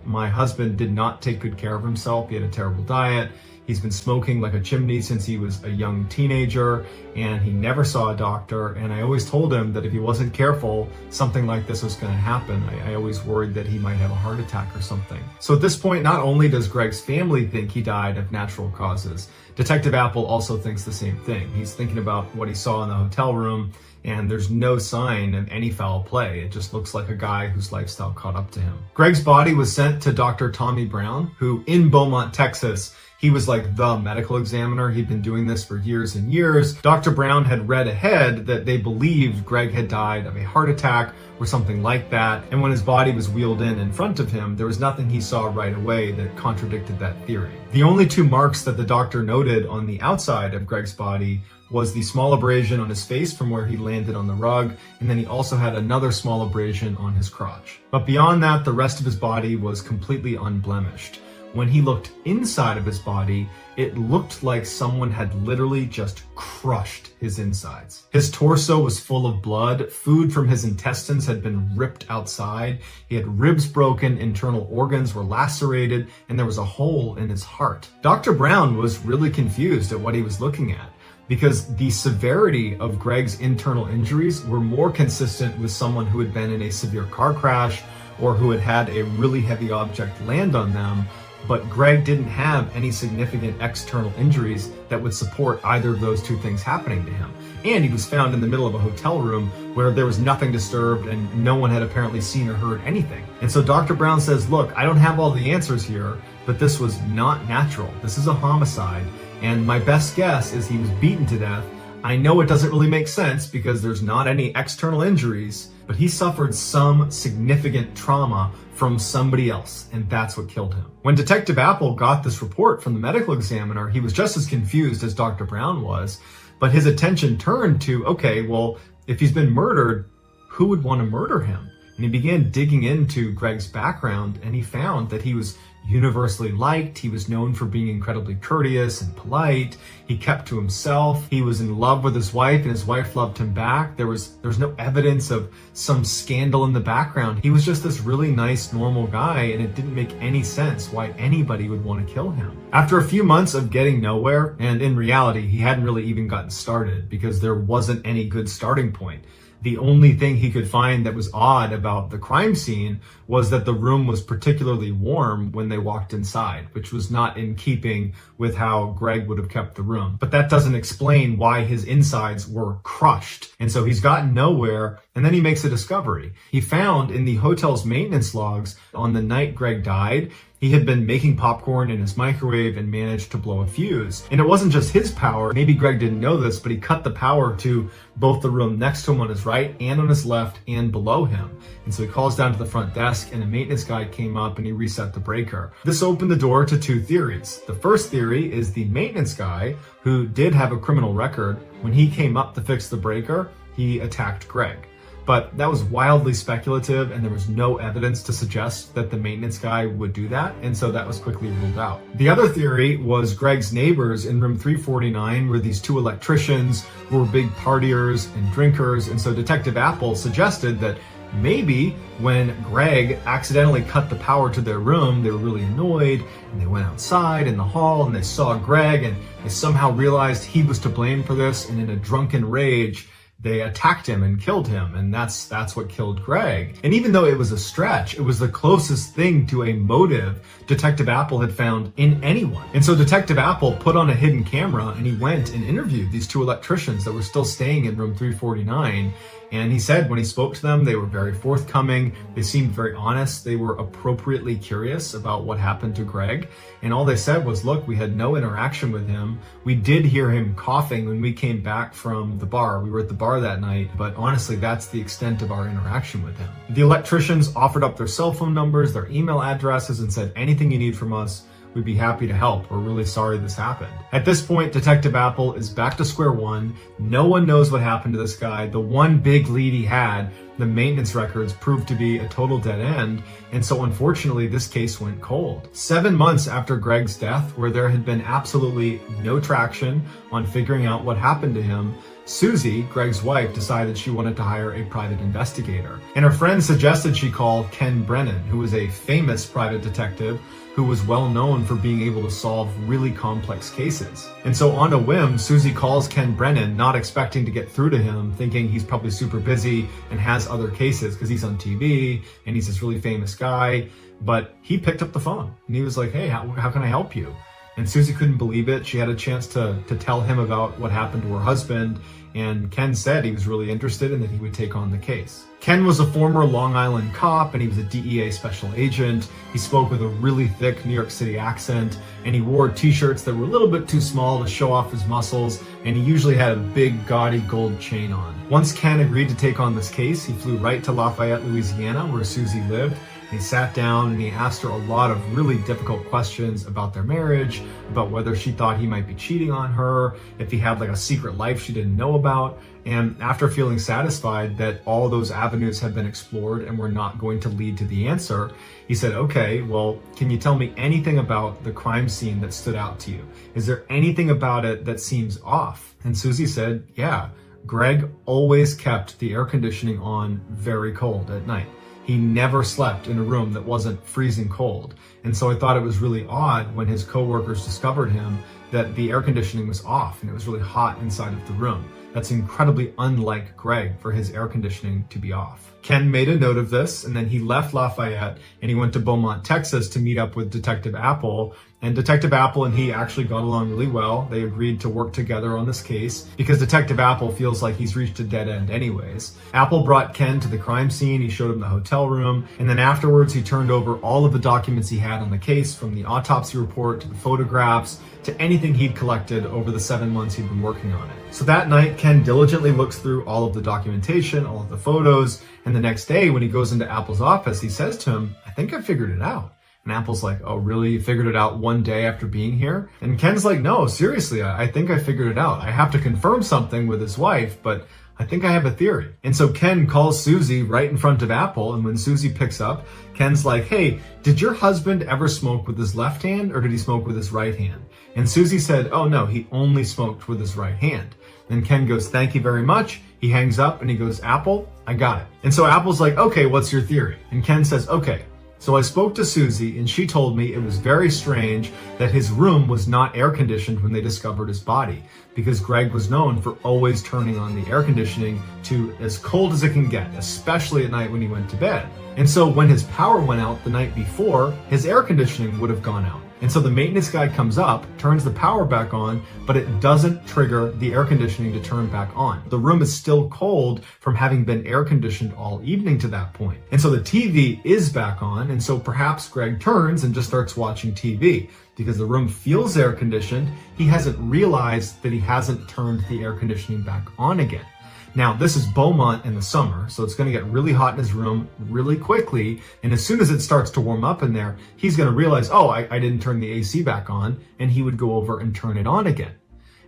my husband did not take good care of himself. He had a terrible diet. He's been smoking like a chimney since he was a young teenager, and he never saw a doctor. And I always told him that if he wasn't careful, something like this was going to happen. I always worried that he might have a heart attack or something. So at this point, not only does Greg's family think he died of natural causes, Detective Apple also thinks the same thing. He's thinking about what he saw in the hotel room, and there's no sign of any foul play. It just looks like a guy whose lifestyle caught up to him. Greg's body was sent to Dr. Tommy Brown, who in Beaumont, Texas, he was like the medical examiner. He'd been doing this for years and years. Dr. Brown had read ahead that they believed Greg had died of a heart attack or something like that. And when his body was wheeled in front of him, there was nothing he saw right away that contradicted that theory. The only two marks that the doctor noted on the outside of Greg's body was the small abrasion on his face from where he landed on the rug, and then he also had another small abrasion on his crotch. But beyond that, the rest of his body was completely unblemished. When he looked inside of his body, it looked like someone had literally just crushed his insides. His torso was full of blood. Food from his intestines had been ripped outside. He had ribs broken, internal organs were lacerated, and there was a hole in his heart. Dr. Brown was really confused at what he was looking at, because the severity of Greg's internal injuries were more consistent with someone who had been in a severe car crash or who had had a really heavy object land on them. But Greg didn't have any significant external injuries that would support either of those two things happening to him. And he was found in the middle of a hotel room where there was nothing disturbed and no one had apparently seen or heard anything. And so Dr. Brown says, look, I don't have all the answers here, but this was not natural. This is a homicide. And my best guess is he was beaten to death. I know it doesn't really make sense because there's not any external injuries, but he suffered some significant trauma from somebody else, and that's what killed him. When Detective Apple got this report from the medical examiner, he was just as confused as Dr. Brown was, but his attention turned to, okay, well, if he's been murdered, who would want to murder him? And he began digging into Greg's background, and he found that he was universally liked. He was known for being incredibly courteous and polite. He kept to himself. He was in love with his wife, and his wife loved him back. There was no evidence of some scandal in the background. He was just this really nice, normal guy, and it didn't make any sense why anybody would want to kill him. After a few months of getting nowhere, and in reality, he hadn't really even gotten started because there wasn't any good starting point. The only thing he could find that was odd about the crime scene was that the room was particularly warm when they walked inside, which was not in keeping with how Greg would have kept the room. But that doesn't explain why his insides were crushed. And so he's gotten nowhere, and then he makes a discovery. He found in the hotel's maintenance logs on the night Greg died, he had been making popcorn in his microwave and managed to blow a fuse. And it wasn't just his power. Maybe Greg didn't know this, but he cut the power to both the room next to him on his right and on his left and below him. And so he calls down to the front desk, and a maintenance guy came up and he reset the breaker. This opened the door to two theories. The first theory is the maintenance guy, who did have a criminal record, when he came up to fix the breaker, he attacked Greg. But that was wildly speculative, and there was no evidence to suggest that the maintenance guy would do that, and so that was quickly ruled out. The other theory was Greg's neighbors in room 349 were these two electricians who were big partiers and drinkers, and so Detective Apple suggested that maybe when Greg accidentally cut the power to their room, they were really annoyed, and they went outside in the hall and they saw Greg, and they somehow realized he was to blame for this, and in a drunken rage, they attacked him and killed him, and that's what killed Greg. And even though it was a stretch, it was the closest thing to a motive Detective Apple had found in anyone. And so Detective Apple put on a hidden camera and he went and interviewed these two electricians that were still staying in room 349. And he said when he spoke to them, they were very forthcoming. They seemed very honest. They were appropriately curious about what happened to Greg. And all they said was, look, we had no interaction with him. We did hear him coughing when we came back from the bar. We were at the bar that night, but honestly, that's the extent of our interaction with him. The electricians offered up their cell phone numbers, their email addresses, and said, anything you need from us, we'd be happy to help. We're really sorry this happened. At this point, Detective Apple is back to square one. No one knows what happened to this guy. The one big lead he had, the maintenance records, proved to be a total dead end. And so unfortunately, this case went cold. 7 months after Greg's death, where there had been absolutely no traction on figuring out what happened to him, Susie, Greg's wife, decided she wanted to hire a private investigator. And her friend suggested she call Ken Brennan, who was a famous private detective who was well known for being able to solve really complex cases. And so on a whim, Susie calls Ken Brennan, not expecting to get through to him, thinking he's probably super busy and has other cases because he's on TV and he's this really famous guy. But he picked up the phone and he was like, hey, how can I help you? And Susie couldn't believe it. She had a chance to tell him about what happened to her husband, and Ken said he was really interested and that he would take on the case. Ken was a former Long Island cop, and he was a DEA special agent. He spoke with a really thick New York City accent, and he wore t-shirts that were a little bit too small to show off his muscles, and he usually had a big gaudy gold chain on. Once Ken agreed to take on this case, he flew right to Lafayette, Louisiana, where Susie lived. He sat down and he asked her a lot of really difficult questions about their marriage, about whether she thought he might be cheating on her, if he had like a secret life she didn't know about. And after feeling satisfied that all those avenues had been explored and were not going to lead to the answer, he said, okay, well, can you tell me anything about the crime scene that stood out to you? Is there anything about it that seems off? And Susie said, yeah, Greg always kept the air conditioning on very cold at night. He never slept in a room that wasn't freezing cold. And so I thought it was really odd when his coworkers discovered him that the air conditioning was off and it was really hot inside of the room. That's incredibly unlike Greg for his air conditioning to be off. Ken made a note of this, and then he left Lafayette and he went to Beaumont, Texas to meet up with Detective Apple. And Detective Apple and he actually got along really well. They agreed to work together on this case because Detective Apple feels like he's reached a dead end anyways. Apple brought Ken to the crime scene, he showed him the hotel room, and then afterwards he turned over all of the documents he had on the case, from the autopsy report to the photographs to anything he'd collected over the 7 months he'd been working on it. So that night, Ken diligently looks through all of the documentation, all of the photos, and the next day when he goes into Apple's office, he says to him, I think I figured it out. And Apple's like, oh, really? You figured it out one day after being here? And Ken's like, no, seriously, I think I figured it out. I have to confirm something with his wife, but I think I have a theory. And so Ken calls Susie right in front of Apple, and when Susie picks up, Ken's like, hey, did your husband ever smoke with his left hand or did he smoke with his right hand? And Susie said, oh no, he only smoked with his right hand. And Ken goes, thank you very much. He hangs up and he goes, Apple, I got it. And so Apple's like, okay, what's your theory? And Ken says, okay, so I spoke to Susie and she told me it was very strange that his room was not air conditioned when they discovered his body, because Greg was known for always turning on the air conditioning to as cold as it can get, especially at night when he went to bed. And so when his power went out the night before, his air conditioning would have gone out. And so the maintenance guy comes up, turns the power back on, but it doesn't trigger the air conditioning to turn back on. The room is still cold from having been air conditioned all evening to that point. And so the TV is back on, and so perhaps Greg turns and just starts watching TV. Because the room feels air conditioned, he hasn't realized that he hasn't turned the air conditioning back on again. Now, this is Beaumont in the summer, so it's going to get really hot in his room really quickly, and as soon as it starts to warm up in there, he's going to realize, oh, I didn't turn the AC back on, and he would go over and turn it on again.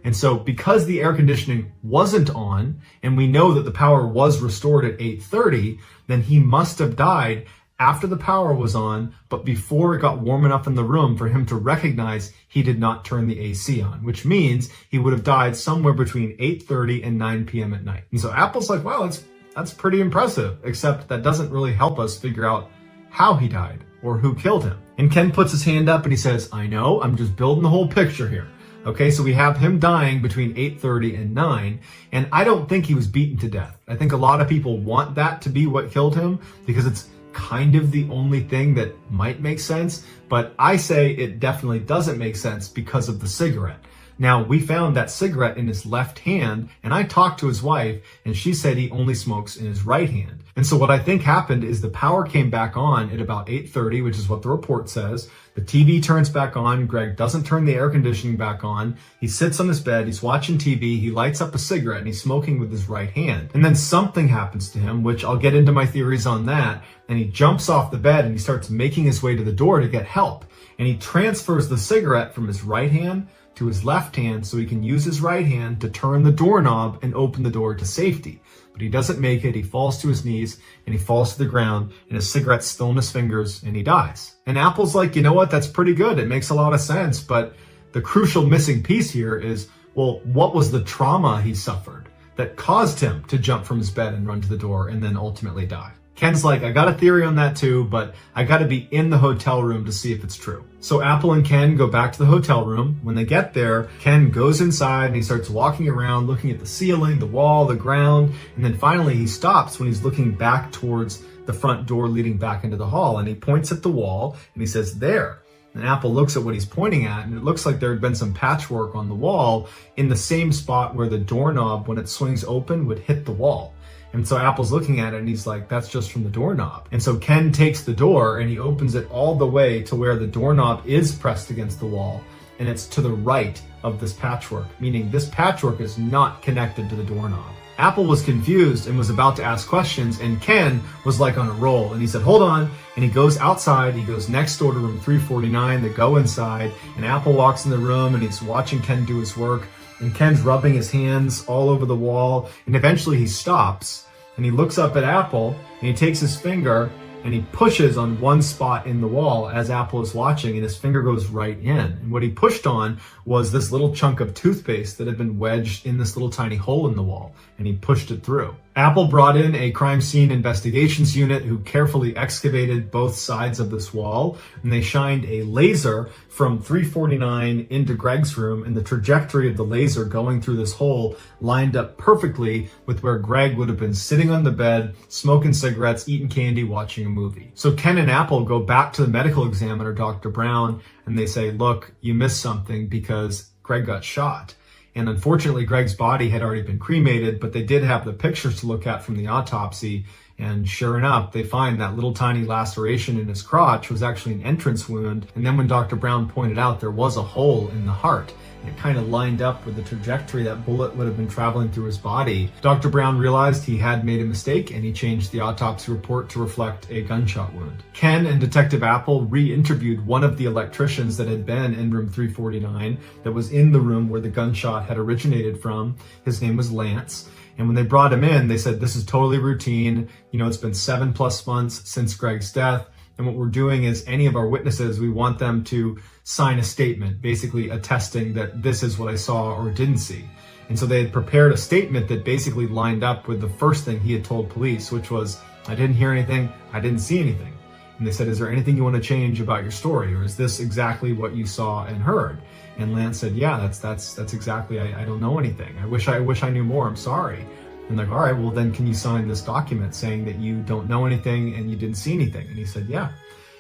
And so because the air conditioning wasn't on, and we know that the power was restored at 8:30, then he must have died after the power was on, but before it got warm enough in the room for him to recognize he did not turn the AC on, which means he would have died somewhere between 8:30 and 9 p.m. at night. And so Apple's like, wow, that's pretty impressive, except that doesn't really help us figure out how he died or who killed him. And Ken puts his hand up and he says, I know, I'm just building the whole picture here. Okay, so we have him dying between 8:30 and 9, and I don't think he was beaten to death. I think a lot of people want that to be what killed him because it's kind of the only thing that might make sense, but I say it definitely doesn't make sense because of the cigarette. Now, we found that cigarette in his left hand, and I talked to his wife, and she said he only smokes in his right hand. And so what I think happened is the power came back on at about 8:30, which is what the report says. The TV turns back on. Greg doesn't turn the air conditioning back on. He sits on his bed. He's watching TV. He lights up a cigarette, and he's smoking with his right hand. And then something happens to him, which I'll get into my theories on that. And he jumps off the bed, and he starts making his way to the door to get help. And he transfers the cigarette from his right hand to his left hand so he can use his right hand to turn the doorknob and open the door to safety. But he doesn't make it. He falls to his knees and he falls to the ground, and his cigarette's still in his fingers, and he dies. And Apple's like, you know what? That's pretty good. It makes a lot of sense. But the crucial missing piece here is, well, what was the trauma he suffered that caused him to jump from his bed and run to the door and then ultimately die? Ken's like, I got a theory on that too, but I got to be in the hotel room to see if it's true. So Apple and Ken go back to the hotel room. When they get there, Ken goes inside and he starts walking around, looking at the ceiling, the wall, the ground, and then finally he stops when he's looking back towards the front door leading back into the hall, and he points at the wall and he says, there. And Apple looks at what he's pointing at, and it looks like there had been some patchwork on the wall in the same spot where the doorknob, when it swings open, would hit the wall. And so Apple's looking at it and he's like, that's just from the doorknob. And so Ken takes the door and he opens it all the way to where the doorknob is pressed against the wall. And it's to the right of this patchwork, meaning this patchwork is not connected to the doorknob. Apple was confused and was about to ask questions, and Ken was like on a roll, and he said, hold on, and he goes outside, he goes next door to room 349, they go inside, and Apple walks in the room, and he's watching Ken do his work, and Ken's rubbing his hands all over the wall, and eventually he stops, and he looks up at Apple, and he takes his finger, and he pushes on one spot in the wall as Apple is watching, and his finger goes right in. And what he pushed on was this little chunk of toothpaste that had been wedged in this little tiny hole in the wall, and he pushed it through. Apple brought in a crime scene investigations unit who carefully excavated both sides of this wall, and they shined a laser from 349 into Greg's room, and the trajectory of the laser going through this hole lined up perfectly with where Greg would have been sitting on the bed, smoking cigarettes, eating candy, watching a movie. So Ken and Apple go back to the medical examiner, Dr. Brown, and they say, look, you missed something because Greg got shot. And unfortunately, Greg's body had already been cremated, but they did have the pictures to look at from the autopsy. And sure enough, they find that little tiny laceration in his crotch was actually an entrance wound. And then when Dr. Brown pointed out there was a hole in the heart, it kind of lined up with the trajectory that bullet would have been traveling through his body. Dr. Brown realized he had made a mistake and he changed the autopsy report to reflect a gunshot wound. Ken and Detective Apple re-interviewed one of the electricians that had been in room 349 that was in the room where the gunshot had originated from. His name was Lance. And when they brought him in, they said, this is totally routine. You know, it's been 7+ months since Greg's death. And what we're doing is any of our witnesses, we want them to sign a statement, basically attesting that this is what I saw or didn't see. And so they had prepared a statement that basically lined up with the first thing he had told police, which was, I didn't hear anything, I didn't see anything. And they said, is there anything you want to change about your story? Or is this exactly what you saw and heard? And Lance said, yeah, that's exactly, I don't know anything. I wish I knew more, I'm sorry. And like, all right, well then can you sign this document saying that you don't know anything and you didn't see anything? And he said, yeah.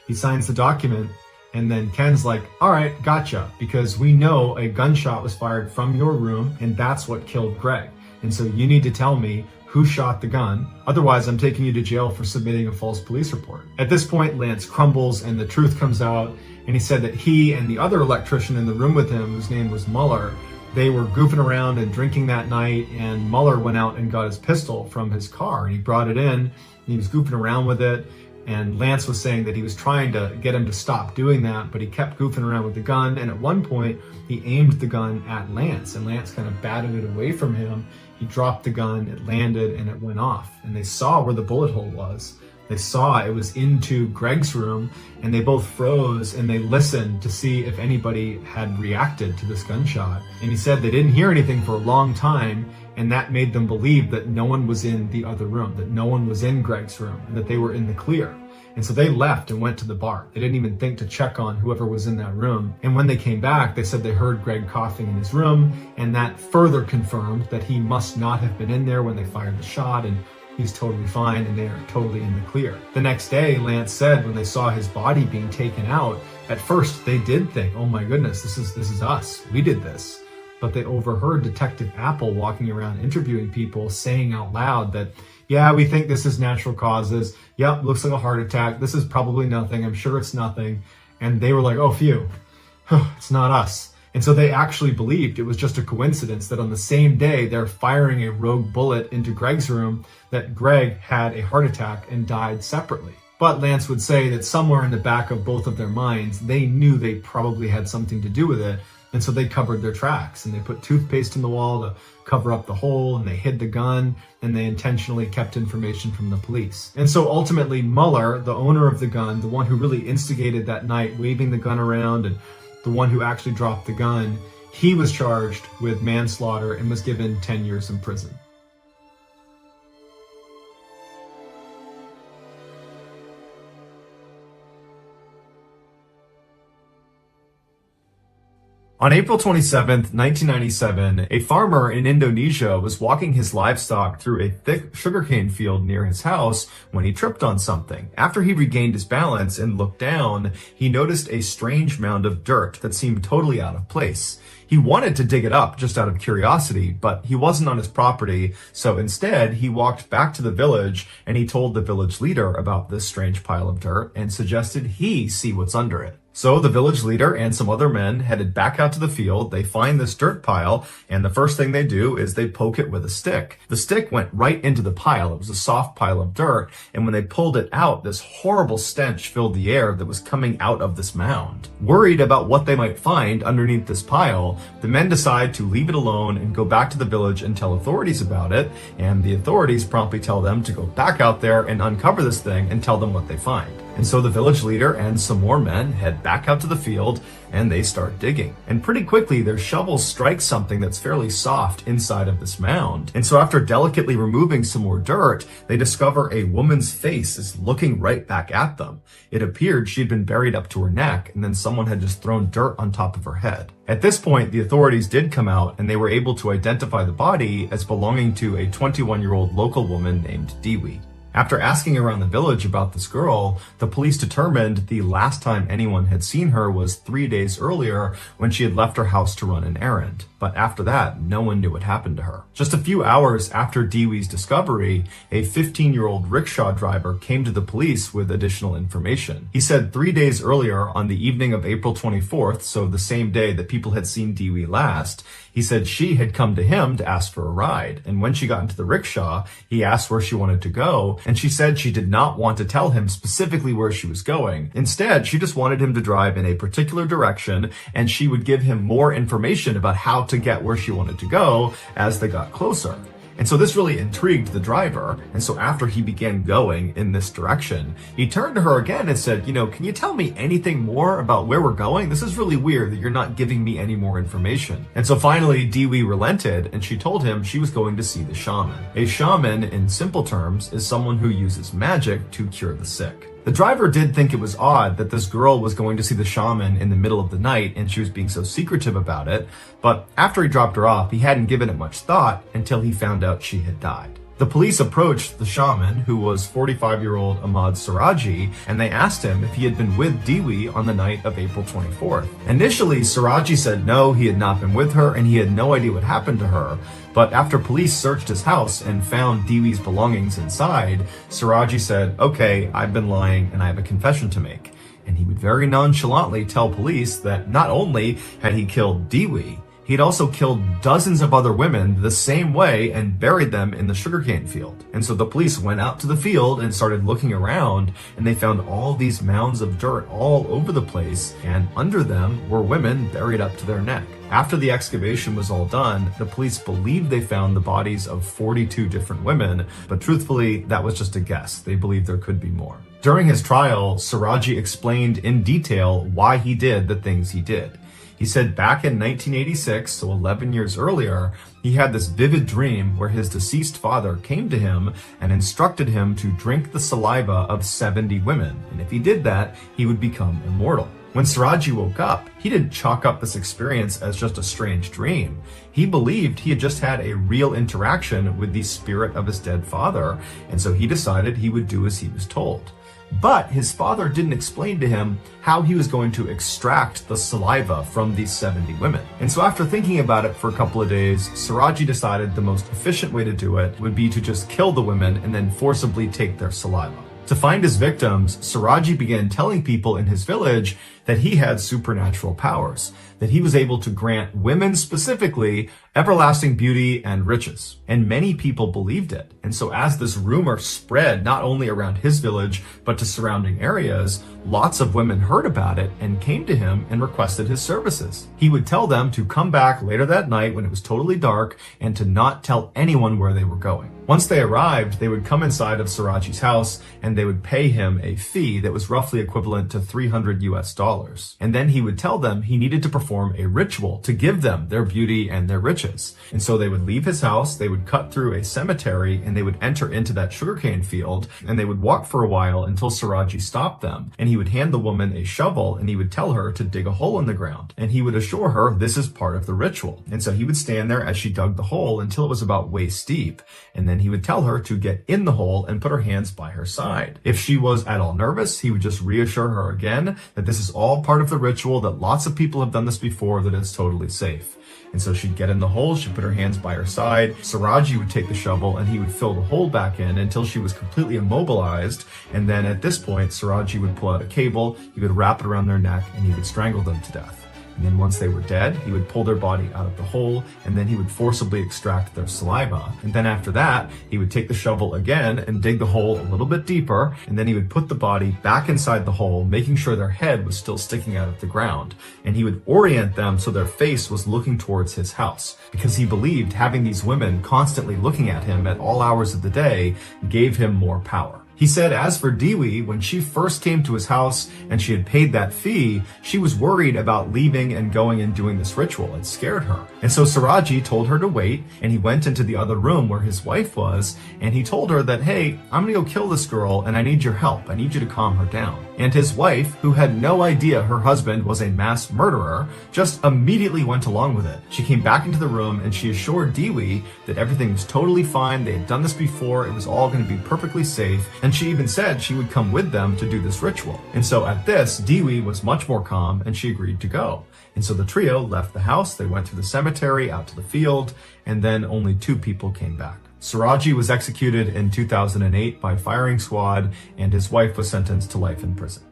He signs the document, and then Ken's like, all right, gotcha, because we know a gunshot was fired from your room and that's what killed Greg. And so you need to tell me who shot the gun. Otherwise, I'm taking you to jail for submitting a false police report. At this point, Lance crumbles and the truth comes out. And he said that he and the other electrician in the room with him, whose name was Muller, they were goofing around and drinking that night, and Muller went out and got his pistol from his car and he brought it in and he was goofing around with it. And Lance was saying that he was trying to get him to stop doing that, but he kept goofing around with the gun. And at one point he aimed the gun at Lance, and Lance kind of batted it away from him. He dropped the gun, it landed, and it went off. And they saw where the bullet hole was. They saw it was into Greg's room, and they both froze and they listened to see if anybody had reacted to this gunshot. And he said they didn't hear anything for a long time, and that made them believe that no one was in the other room, that no one was in Greg's room, and that they were in the clear. And so they left and went to the bar. They didn't even think to check on whoever was in that room. And when they came back, they said they heard Greg coughing in his room, and that further confirmed that he must not have been in there when they fired the shot, and he's totally fine and they are totally in the clear. The next day, Lance said when they saw his body being taken out, at first they did think, oh my goodness, this is us. We did this. But they overheard Detective Apple walking around interviewing people saying out loud that, yeah, we think this is natural causes. Yep, looks like a heart attack. This is probably nothing. I'm sure it's nothing. And they were like, oh, phew, it's not us. And so they actually believed it was just a coincidence that on the same day they're firing a rogue bullet into Greg's room, that Greg had a heart attack and died separately. But Lance would say that somewhere in the back of both of their minds, they knew they probably had something to do with it. And so they covered their tracks, and they put toothpaste in the wall to cover up the hole, and they hid the gun, and they intentionally kept information from the police. And so ultimately Muller, the owner of the gun, the one who really instigated that night, waving the gun around, and the one who actually dropped the gun, he was charged with manslaughter and was given 10 years in prison. On April 27th, 1997, a farmer in Indonesia was walking his livestock through a thick sugarcane field near his house when he tripped on something. After he regained his balance and looked down, he noticed a strange mound of dirt that seemed totally out of place. He wanted to dig it up just out of curiosity, but he wasn't on his property, so instead he walked back to the village and he told the village leader about this strange pile of dirt and suggested he see what's under it. So the village leader and some other men headed back out to the field. They find this dirt pile, and the first thing they do is they poke it with a stick. The stick went right into the pile. It was a soft pile of dirt, and when they pulled it out, this horrible stench filled the air that was coming out of this mound. Worried about what they might find underneath this pile, the men decide to leave it alone and go back to the village and tell authorities about it, and the authorities promptly tell them to go back out there and uncover this thing and tell them what they find. And so the village leader and some more men head back out to the field and they start digging. And pretty quickly, their shovels strike something that's fairly soft inside of this mound. And so after delicately removing some more dirt, they discover a woman's face is looking right back at them. It appeared she'd been buried up to her neck, and then someone had just thrown dirt on top of her head. At this point, the authorities did come out and they were able to identify the body as belonging to a 21-year-old local woman named Dewi. After asking around the village about this girl, the police determined the last time anyone had seen her was 3 days earlier when she had left her house to run an errand. But after that, no one knew what happened to her. Just a few hours after Dewi's discovery, a 15-year-old rickshaw driver came to the police with additional information. He said 3 days earlier, on the evening of April 24th, so the same day that people had seen Dewi last, he said she had come to him to ask for a ride. And when she got into the rickshaw, he asked where she wanted to go, and she said she did not want to tell him specifically where she was going. Instead, she just wanted him to drive in a particular direction, and she would give him more information about how to get where she wanted to go as they got closer. And so this really intrigued the driver. And so after he began going in this direction, he turned to her again and said, can you tell me anything more about where we're going? This is really weird that you're not giving me any more information. And so finally, Dewi relented and she told him she was going to see the shaman. A shaman, in simple terms, is someone who uses magic to cure the sick. The driver did think it was odd that this girl was going to see the shaman in the middle of the night and she was being so secretive about it, but after he dropped her off, he hadn't given it much thought until he found out she had died. The police approached the shaman, who was 45-year-old Ahmad Siraji, and they asked him if he had been with Dewi on the night of April 24th. Initially, Siraji said no, he had not been with her and he had no idea what happened to her. But after police searched his house and found Dewi's belongings inside, Siraji said, okay, I've been lying and I have a confession to make. And he would very nonchalantly tell police that not only had he killed Dewi, he'd also killed dozens of other women the same way and buried them in the sugarcane field. And so the police went out to the field and started looking around, and they found all these mounds of dirt all over the place, and under them were women buried up to their neck. After the excavation was all done, the police believed they found the bodies of 42 different women, but truthfully, that was just a guess. They believed there could be more. During his trial, Siraji explained in detail why he did the things he did. He said back in 1986, so 11 years earlier, he had this vivid dream where his deceased father came to him and instructed him to drink the saliva of 70 women. And if he did that, he would become immortal. When Siraji woke up, he didn't chalk up this experience as just a strange dream. He believed he had just had a real interaction with the spirit of his dead father, and so he decided he would do as he was told. But his father didn't explain to him how he was going to extract the saliva from these 70 women. And so after thinking about it for a couple of days, Siraji decided the most efficient way to do it would be to just kill the women and then forcibly take their saliva. To find his victims, Siraji began telling people in his village that he had supernatural powers, that he was able to grant women specifically everlasting beauty and riches. And many people believed it. And so as this rumor spread not only around his village, but to surrounding areas, lots of women heard about it and came to him and requested his services. He would tell them to come back later that night when it was totally dark and to not tell anyone where they were going. Once they arrived, they would come inside of Siraji's house and they would pay him a fee that was roughly equivalent to $300 US. And then he would tell them he needed to perform perform a ritual to give them their beauty and their riches. And so they would leave his house, they would cut through a cemetery, and they would enter into that sugarcane field, and they would walk for a while until Siraji stopped them. And he would hand the woman a shovel, and he would tell her to dig a hole in the ground. And he would assure her this is part of the ritual. And so he would stand there as she dug the hole until it was about waist deep. And then he would tell her to get in the hole and put her hands by her side. If she was at all nervous, he would just reassure her again that this is all part of the ritual, that lots of people have done this before, that it's totally safe. And so she'd get in the hole, she'd put her hands by her side, Siraji would take the shovel and he would fill the hole back in until she was completely immobilized. And then at this point, Siraji would pull out a cable, he would wrap it around their neck, and he would strangle them to death. And then once they were dead, he would pull their body out of the hole, and then he would forcibly extract their saliva. And then after that, he would take the shovel again and dig the hole a little bit deeper, and then he would put the body back inside the hole, making sure their head was still sticking out of the ground. And he would orient them so their face was looking towards his house, because he believed having these women constantly looking at him at all hours of the day gave him more power. He said as for Dewi, when she first came to his house and she had paid that fee, she was worried about leaving and going and doing this ritual. It scared her. And so Siraji told her to wait, and he went into the other room where his wife was, and he told her that, hey, I'm gonna go kill this girl and I need your help. I need you to calm her down. And his wife, who had no idea her husband was a mass murderer, just immediately went along with it. She came back into the room and she assured Dewi that everything was totally fine. They had done this before. It was all going to be perfectly safe. And she even said she would come with them to do this ritual. And so at this, Dewi was much more calm and she agreed to go. And so the trio left the house. They went through the cemetery, out to the field, and then only 2 people came back. Siraji was executed in 2008 by firing squad, and his wife was sentenced to life in prison.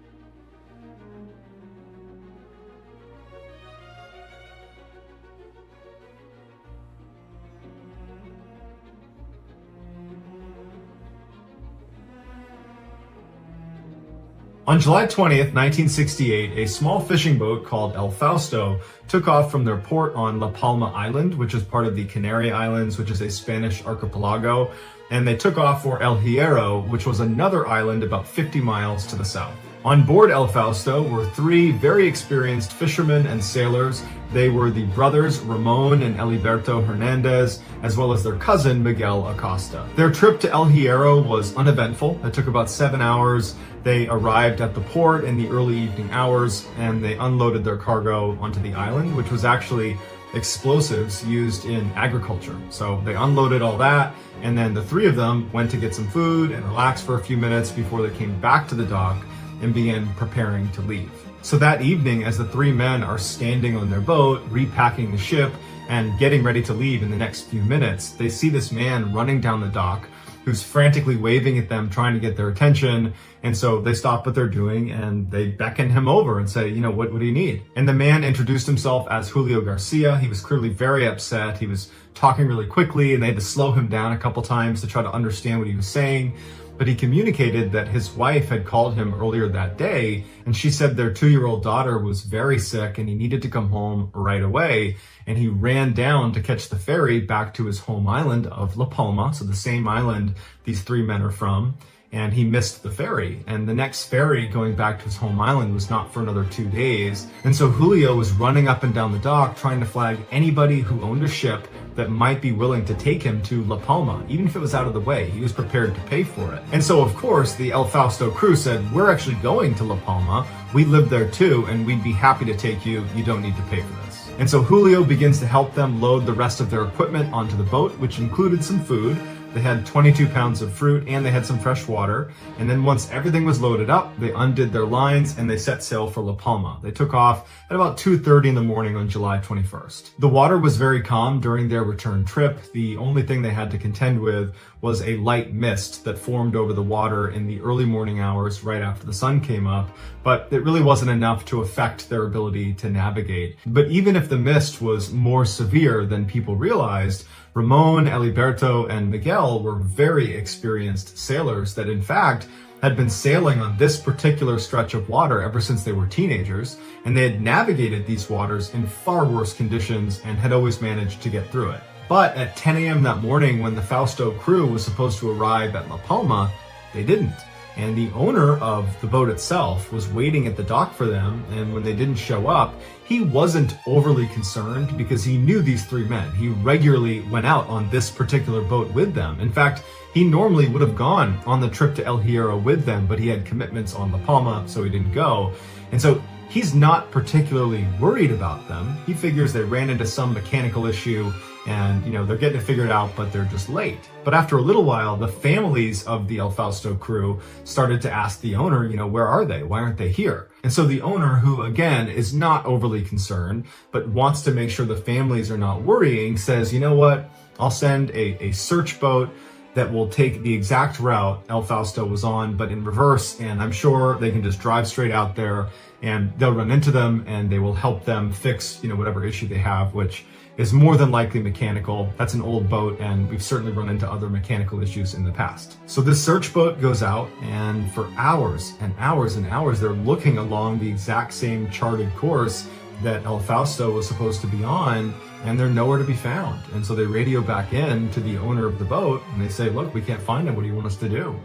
On July 20th, 1968, a small fishing boat called El Fausto took off from their port on La Palma Island, which is part of the Canary Islands, which is a Spanish archipelago, and they took off for El Hierro, which was another island about 50 miles to the south. On board El Fausto were 3 very experienced fishermen and sailors. They were the brothers Ramon and Eliberto Hernandez, as well as their cousin Miguel Acosta. Their trip to El Hierro was uneventful. It took about 7 hours. They arrived at the port in the early evening hours, and they unloaded their cargo onto the island, which was actually explosives used in agriculture. So they unloaded all that, and then the 3 of them went to get some food and relax for a few minutes before they came back to the dock and began preparing to leave. So that evening, as the 3 men are standing on their boat, repacking the ship and getting ready to leave in the next few minutes, they see this man running down the dock who's frantically waving at them, trying to get their attention. And so they stop what they're doing and they beckon him over and say, what do you need? And the man introduced himself as Julio Garcia. He was clearly very upset. He was talking really quickly and they had to slow him down a couple times to try to understand what he was saying. But he communicated that his wife had called him earlier that day, and she said their 2-year-old daughter was very sick and he needed to come home right away. And he ran down to catch the ferry back to his home island of La Palma, so the same island these 3 men are from. And he missed the ferry. And the next ferry going back to his home island was not for another 2 days. And so Julio was running up and down the dock trying to flag anybody who owned a ship that might be willing to take him to La Palma. Even if it was out of the way, he was prepared to pay for it. And so of course the El Fausto crew said, we're actually going to La Palma. We live there too, and we'd be happy to take you. You don't need to pay for this. And so Julio begins to help them load the rest of their equipment onto the boat, which included some food. They had 22 pounds of fruit and they had some fresh water. And then once everything was loaded up, they undid their lines and they set sail for La Palma. They took off at about 2:30 in the morning on July 21st. The water was very calm during their return trip. The only thing they had to contend with was a light mist that formed over the water in the early morning hours right after the sun came up, but it really wasn't enough to affect their ability to navigate. But even if the mist was more severe than people realized, Ramon, Eliberto, and Miguel were very experienced sailors that in fact had been sailing on this particular stretch of water ever since they were teenagers, and they had navigated these waters in far worse conditions and had always managed to get through it. But at 10 a.m. that morning when the Fausto crew was supposed to arrive at La Palma, they didn't. And the owner of the boat itself was waiting at the dock for them, and when they didn't show up, he wasn't overly concerned because he knew these three men. He regularly went out on this particular boat with them. In fact, he normally would have gone on the trip to El Hierro with them, but he had commitments on La Palma, so he didn't go. And so he's not particularly worried about them. He figures they ran into some mechanical issue and, they're getting it figured out, but they're just late. But after a little while, the families of the El Fausto crew started to ask the owner, where are they? Why aren't they here? And so the owner, who again is not overly concerned, but wants to make sure the families are not worrying, says, you know what? I'll send a search boat that will take the exact route El Fausto was on, but in reverse, and I'm sure they can just drive straight out there and they'll run into them and they will help them fix, whatever issue they have, which is more than likely mechanical. That's an old boat, and we've certainly run into other mechanical issues in the past. So this search boat goes out, and for hours and hours and hours, they're looking along the exact same charted course that El Fausto was supposed to be on, and they're nowhere to be found. And so they radio back in to the owner of the boat, and they say, look, we can't find him. What do you want us to do?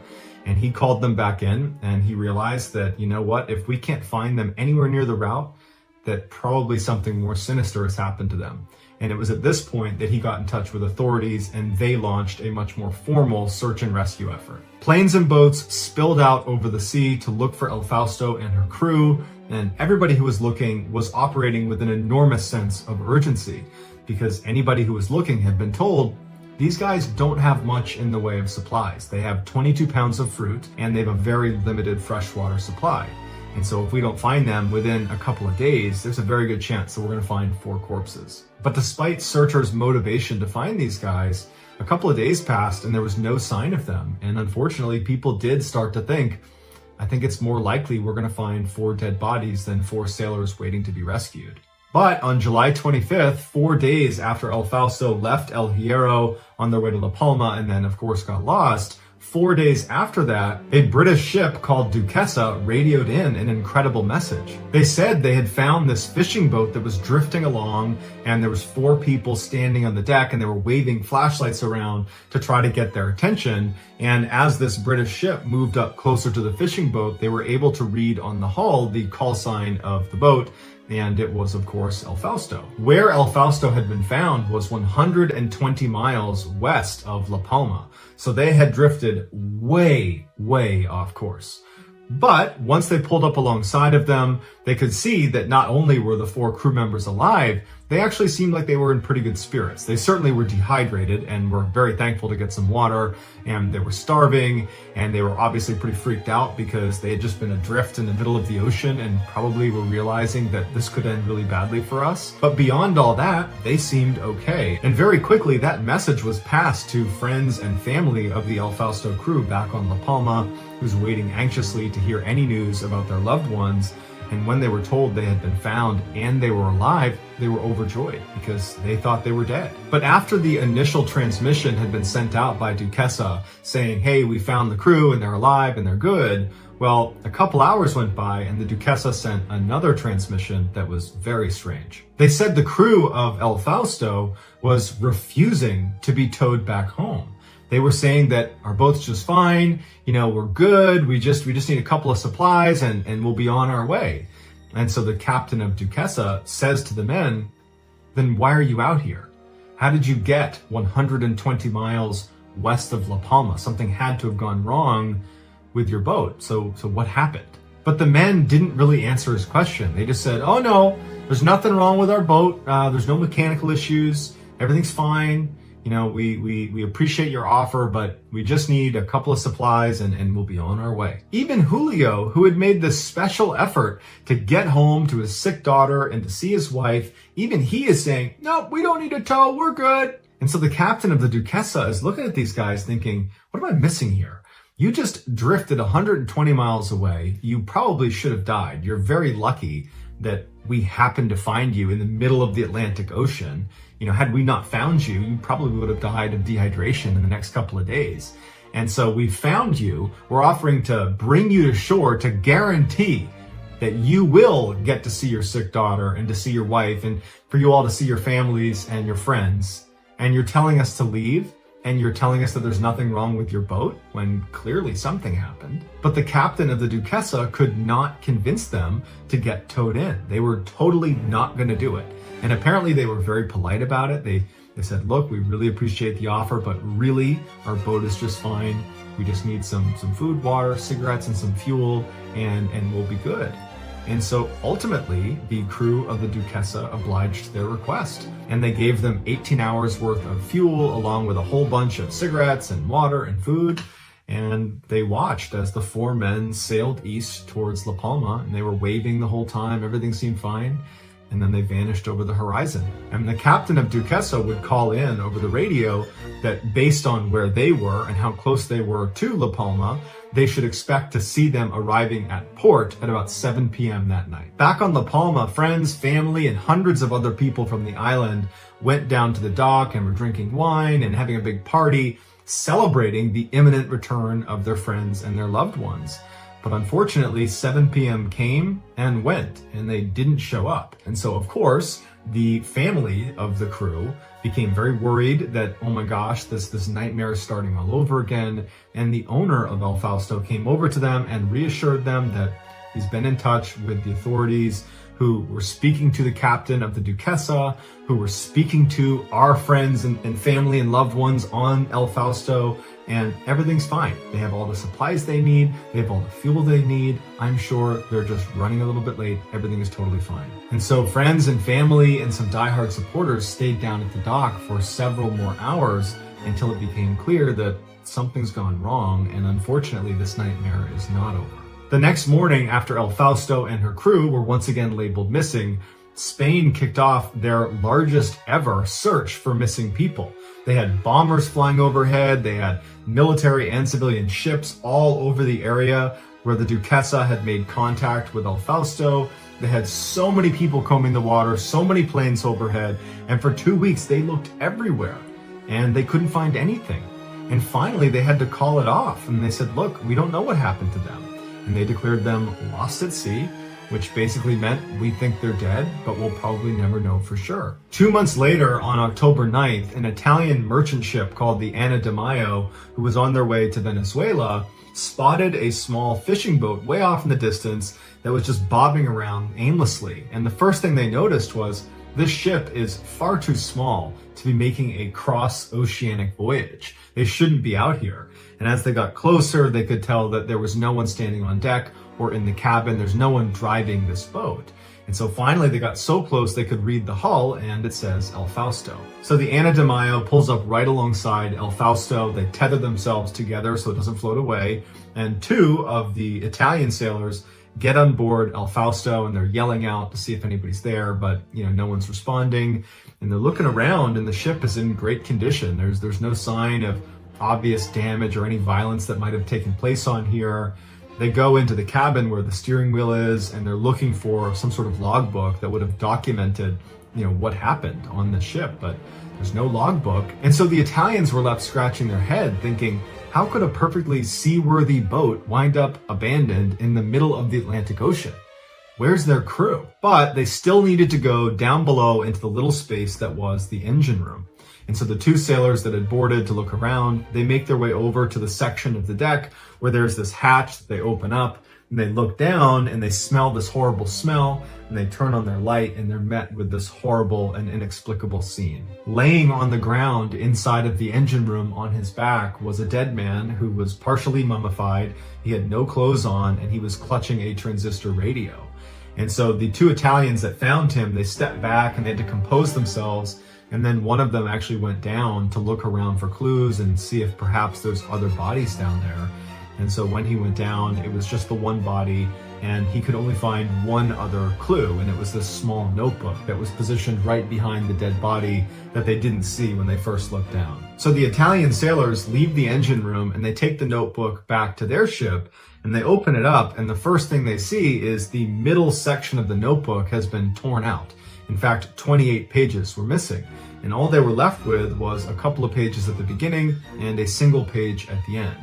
And he called them back in, and he realized that, if we can't find them anywhere near the route, that probably something more sinister has happened to them. And it was at this point that he got in touch with authorities, and they launched a much more formal search and rescue effort. Planes and boats spilled out over the sea to look for El Fausto and her crew, and everybody who was looking was operating with an enormous sense of urgency, because anybody who was looking had been told, these guys don't have much in the way of supplies. They have 22 pounds of fruit, and they have a very limited freshwater supply. And so if we don't find them within a couple of days, there's a very good chance that we're going to find 4 corpses. But despite searchers' motivation to find these guys, a couple of days passed and there was no sign of them. And unfortunately, people did start to think, I think it's more likely we're going to find 4 dead bodies than 4 sailors waiting to be rescued. But on July 25th, 4 days after El Fausto left El Hierro on their way to La Palma and then, of course, got lost, 4 days after that, a British ship called Duquesa radioed in an incredible message. They said they had found this fishing boat that was drifting along, and there was 4 people standing on the deck, and they were waving flashlights around to try to get their attention. And as this British ship moved up closer to the fishing boat, they were able to read on the hull the call sign of the boat, and it was, of course, El Fausto. Where El Fausto had been found was 120 miles west of La Palma. So they had drifted way, way off course. But once they pulled up alongside of them, they could see that not only were the 4 crew members alive, they actually seemed like they were in pretty good spirits. They certainly were dehydrated and were very thankful to get some water, and they were starving, and they were obviously pretty freaked out because they had just been adrift in the middle of the ocean and probably were realizing that this could end really badly for us. But beyond all that, they seemed okay. And very quickly, that message was passed to friends and family of the El Fausto crew back on La Palma, who's waiting anxiously to hear any news about their loved ones. And when they were told they had been found and they were alive, they were overjoyed because they thought they were dead. But after the initial transmission had been sent out by Duquesa saying, hey, we found the crew and they're alive and they're good, well, a couple hours went by and the Duquesa sent another transmission that was very strange. They said the crew of El Fausto was refusing to be towed back home. They were saying that our boat's just fine, we're good, we just need a couple of supplies and we'll be on our way. And so the captain of Duquesa says to the men, then why are you out here? How did you get 120 miles west of La Palma? Something had to have gone wrong with your boat. So what happened? But the men didn't really answer his question. They just said, oh no, there's nothing wrong with our boat. There's no mechanical issues. Everything's fine. We appreciate your offer, but we just need a couple of supplies and we'll be on our way. Even Julio, who had made this special effort to get home to his sick daughter and to see his wife, even he is saying, no, we don't need a tow, we're good. And so the captain of the Duquesa is looking at these guys thinking, what am I missing here? You just drifted 120 miles away. You probably should have died. You're very lucky that we happened to find you in the middle of the Atlantic Ocean. Had we not found you, you probably would have died of dehydration in the next couple of days. And so we found you. We're offering to bring you to shore to guarantee that you will get to see your sick daughter and to see your wife and for you all to see your families and your friends. And you're telling us to leave? and you're telling us that there's nothing wrong with your boat when clearly something happened. But the captain of the Duquesa could not convince them to get towed in. They were totally not going to do it. And apparently they were very polite about it. They said, look, we really appreciate the offer, but really our boat is just fine. We just need some food, water, cigarettes, and some fuel, and we'll be good. And so ultimately, the crew of the Duquesa obliged their request, and they gave them 18 hours worth of fuel along with a whole bunch of cigarettes and water and food. And they watched as the four men sailed east towards La Palma, and they were waving the whole time. Everything seemed fine. And then they vanished over the horizon. And the captain of Duquesa would call in over the radio that based on where they were and how close they were to La Palma, they should expect to see them arriving at port at about 7 p.m. that night. Back on La Palma, friends, family, and hundreds of other people from the island went down to the dock and were drinking wine and having a big party, celebrating the imminent return of their friends and their loved ones. But unfortunately, 7 p.m. came and went, and they didn't show up. And so, of course, the family of the crew became very worried that, oh my gosh, this nightmare is starting all over again. And the owner of El Fausto came over to them and reassured them that he's been in touch with the authorities, who were speaking to the captain of the Duquesa, who were speaking to our friends and family and loved ones on El Fausto, and everything's fine. They have all the supplies they need. They have all the fuel they need. I'm sure they're just running a little bit late. Everything is totally fine. And so friends and family and some diehard supporters stayed down at the dock for several more hours until it became clear that something's gone wrong, and unfortunately this nightmare is not over. The next morning, after El Fausto and her crew were once again labeled missing, Spain kicked off their largest ever search for missing people. They had bombers flying overhead, they had military and civilian ships all over the area where the Duquesa had made contact with El Fausto. They had so many people combing the water, so many planes overhead, and for 2 weeks they looked everywhere and they couldn't find anything. And finally they had to call it off, and they said, look, we don't know what happened to them. And they declared them lost at sea, which basically meant we think they're dead, but we'll probably never know for sure. 2 months later, on October 9th, an Italian merchant ship called the Ana de Mayo, who was on their way to Venezuela, spotted a small fishing boat way off in the distance that was just bobbing around aimlessly. And the first thing they noticed was this ship is far too small to be making a cross-oceanic voyage. They shouldn't be out here. And as they got closer, they could tell that there was no one standing on deck or in the cabin. There's no one driving this boat. And so finally they got so close they could read the hull, and it says El Fausto. So the Ana de Mayo pulls up right alongside El Fausto. They tether themselves together so it doesn't float away. And two of the Italian sailors get on board El Fausto, and they're yelling out to see if anybody's there, but no one's responding. And they're looking around, and the ship is in great condition. There's no sign of obvious damage or any violence that might have taken place on here. They go into the cabin where the steering wheel is, and they're looking for some sort of logbook that would have documented, what happened on the ship, but there's no logbook. And so the Italians were left scratching their head thinking, how could a perfectly seaworthy boat wind up abandoned in the middle of the Atlantic Ocean? Where's their crew? But they still needed to go down below into the little space that was the engine room. And so the two sailors that had boarded to look around, they make their way over to the section of the deck where there's this hatch that they open up, and they look down and they smell this horrible smell, and they turn on their light and they're met with this horrible and inexplicable scene. Laying on the ground inside of the engine room on his back was a dead man who was partially mummified. He had no clothes on, and he was clutching a transistor radio. And so the two Italians that found him, they stepped back and they had to compose themselves. And then one of them actually went down to look around for clues and see if perhaps there's other bodies down there. And so when he went down, it was just the one body, and he could only find one other clue, and it was this small notebook that was positioned right behind the dead body that they didn't see when they first looked down. So the Italian sailors leave the engine room and they take the notebook back to their ship, and they open it up, and the first thing they see is the middle section of the notebook has been torn out. In fact, 28 pages were missing, and all they were left with was a couple of pages at the beginning and a single page at the end.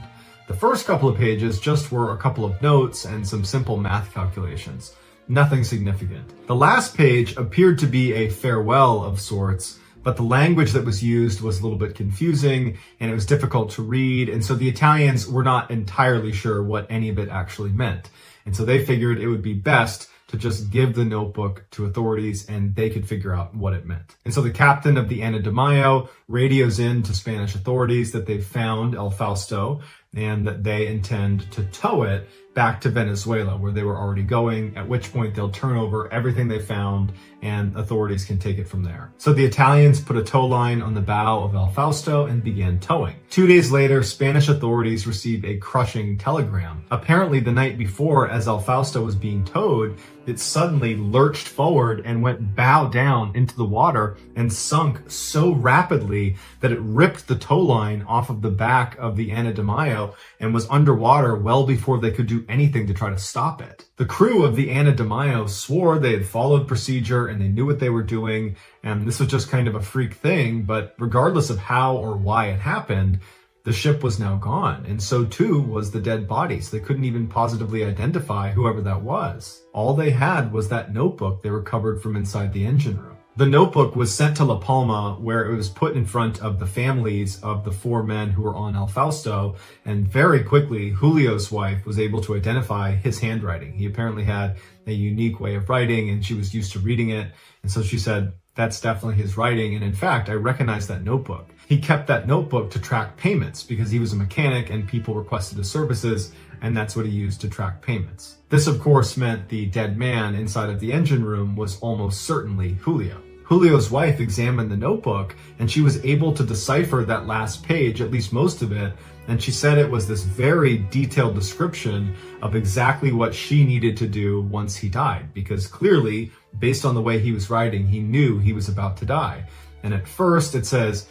The first couple of pages just were a couple of notes and some simple math calculations. Nothing significant. The last page appeared to be a farewell of sorts, but the language that was used was a little bit confusing and it was difficult to read. And so the Italians were not entirely sure what any of it actually meant. And so they figured it would be best to just give the notebook to authorities and they could figure out what it meant. And so the captain of the Ana de Mayo radios in to Spanish authorities that they've found El Fausto and that they intend to tow it back to Venezuela, where they were already going, at which point they'll turn over everything they found and authorities can take it from there. So the Italians put a tow line on the bow of El Fausto and began towing. 2 days later, Spanish authorities received a crushing telegram. Apparently the night before, as El Fausto was being towed, it suddenly lurched forward and went bow down into the water and sunk so rapidly that it ripped the tow line off of the back of the Ana de Mayo and was underwater well before they could do anything to try to stop it. The crew of the Ana de Mayo swore they had followed procedure and they knew what they were doing, and this was just kind of a freak thing, but regardless of how or why it happened, the ship was now gone, and so too was the dead bodies. They couldn't even positively identify whoever that was. All they had was that notebook they recovered from inside the engine room. The notebook was sent to La Palma, where it was put in front of the families of the 4 men who were on El Fausto, and very quickly, Julio's wife was able to identify his handwriting. He apparently had a unique way of writing, and she was used to reading it, and so she said, "That's definitely his writing, and in fact, I recognize that notebook." He kept that notebook to track payments because he was a mechanic and people requested his services, and that's what he used to track payments. This, of course, meant the dead man inside of the engine room was almost certainly Julio. Julio's wife examined the notebook and she was able to decipher that last page, at least most of it, and she said it was this very detailed description of exactly what she needed to do once he died, because clearly, based on the way he was writing, he knew he was about to die. And at first it says,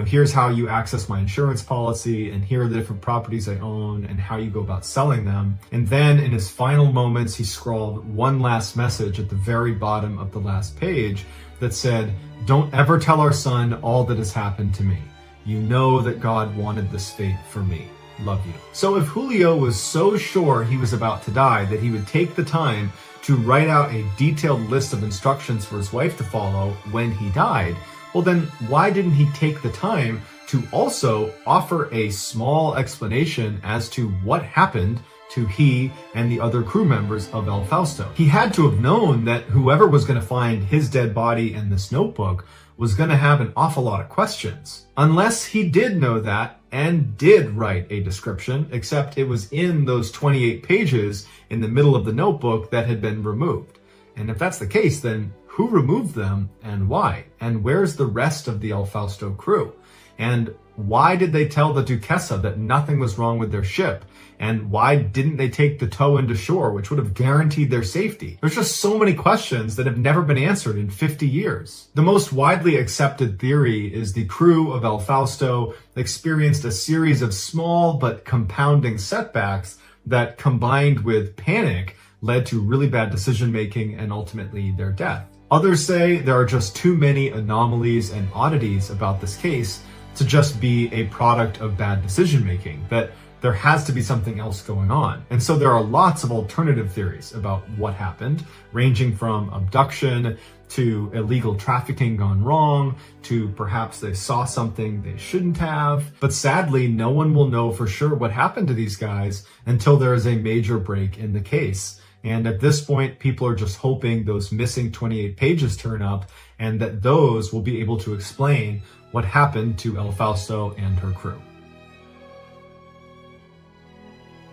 here's how you access my insurance policy, and here are the different properties I own, and how you go about selling them. And then in his final moments, he scrawled one last message at the very bottom of the last page that said, "Don't ever tell our son all that has happened to me. You know that God wanted this fate for me. Love you." So if Julio was so sure he was about to die that he would take the time to write out a detailed list of instructions for his wife to follow when he died, well then why didn't he take the time to also offer a small explanation as to what happened to he and the other crew members of El Fausto? He had to have known that whoever was going to find his dead body and this notebook was going to have an awful lot of questions. Unless he did know that and did write a description, except it was in those 28 pages in the middle of the notebook that had been removed. And if that's the case, then who removed them and why? And where's the rest of the El Fausto crew? And why did they tell the Duquesa that nothing was wrong with their ship? And why didn't they take the tow into shore, which would have guaranteed their safety? There's just so many questions that have never been answered in 50 years. The most widely accepted theory is the crew of El Fausto experienced a series of small but compounding setbacks that, combined with panic, led to really bad decision-making and ultimately their death. Others say there are just too many anomalies and oddities about this case to just be a product of bad decision-making, that there has to be something else going on. And so there are lots of alternative theories about what happened, ranging from abduction to illegal trafficking gone wrong, to perhaps they saw something they shouldn't have. But sadly, no one will know for sure what happened to these guys until there is a major break in the case. And at this point, people are just hoping those missing 28 pages turn up and that those will be able to explain what happened to El Fausto and her crew.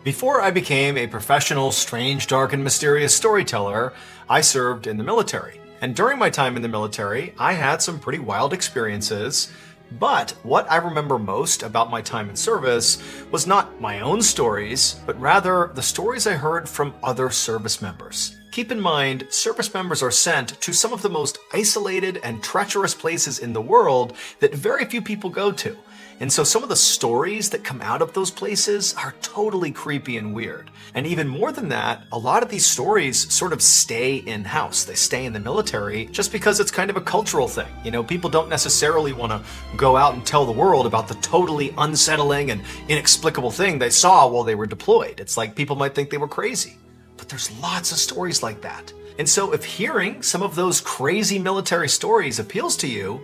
Before I became a professional, strange, dark, and mysterious storyteller, I served in the military. And during my time in the military, I had some pretty wild experiences. But what I remember most about my time in service was not my own stories, but rather the stories I heard from other service members. Keep in mind, service members are sent to some of the most isolated and treacherous places in the world that very few people go to. And so some of the stories that come out of those places are totally creepy and weird. And even more than that, a lot of these stories sort of stay in-house. They stay in the military just because it's kind of a cultural thing. People don't necessarily want to go out and tell the world about the totally unsettling and inexplicable thing they saw while they were deployed. It's like people might think they were crazy. But there's lots of stories like that. And so if hearing some of those crazy military stories appeals to you,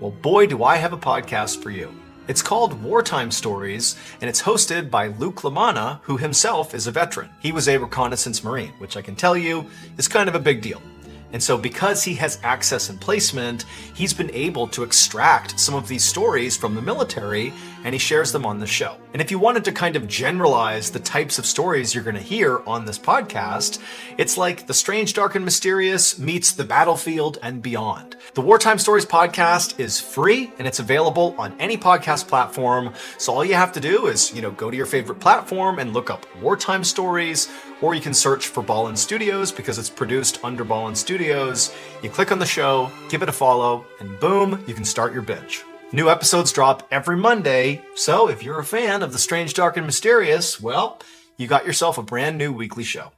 Well, boy, do I have a podcast for you. It's called Wartime Stories, and it's hosted by Luke Lamanna, who himself is a veteran. He was a reconnaissance Marine, which I can tell you is kind of a big deal. And so because he has access and placement, he's been able to extract some of these stories from the military, and he shares them on the show. And if you wanted to kind of generalize the types of stories you're going to hear on this podcast, it's like the strange, dark, and mysterious meets the battlefield and beyond. The Wartime Stories podcast is free, and it's available on any podcast platform. So all you have to do is, go to your favorite platform and look up Wartime Stories, or you can search for Ballin Studios because it's produced under Ballin Studios. You click on the show, give it a follow, and boom, you can start your binge. New episodes drop every Monday, so if you're a fan of the strange, dark, and mysterious, well, you got yourself a brand new weekly show.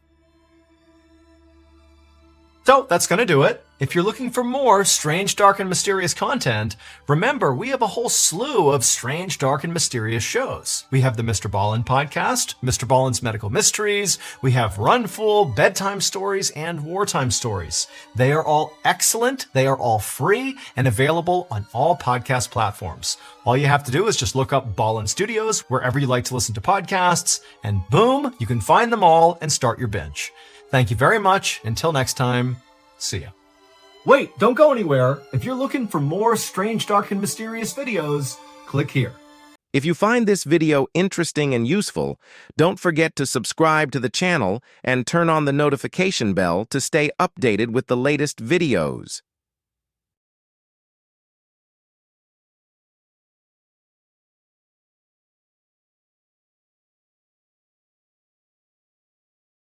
So that's going to do it. If you're looking for more strange, dark, and mysterious content, remember we have a whole slew of strange, dark, and mysterious shows. We have the Mr. Ballin podcast, Mr. Ballin's Medical Mysteries, we have Runful, Bedtime Stories, and Wartime Stories. They are all excellent, they are all free, and available on all podcast platforms. All you have to do is just look up Ballin Studios wherever you like to listen to podcasts, and boom, you can find them all and start your binge. Thank you very much. Until next time, see ya. Wait, don't go anywhere. If you're looking for more strange, dark, and mysterious videos, click here. If you find this video interesting and useful, don't forget to subscribe to the channel and turn on the notification bell to stay updated with the latest videos.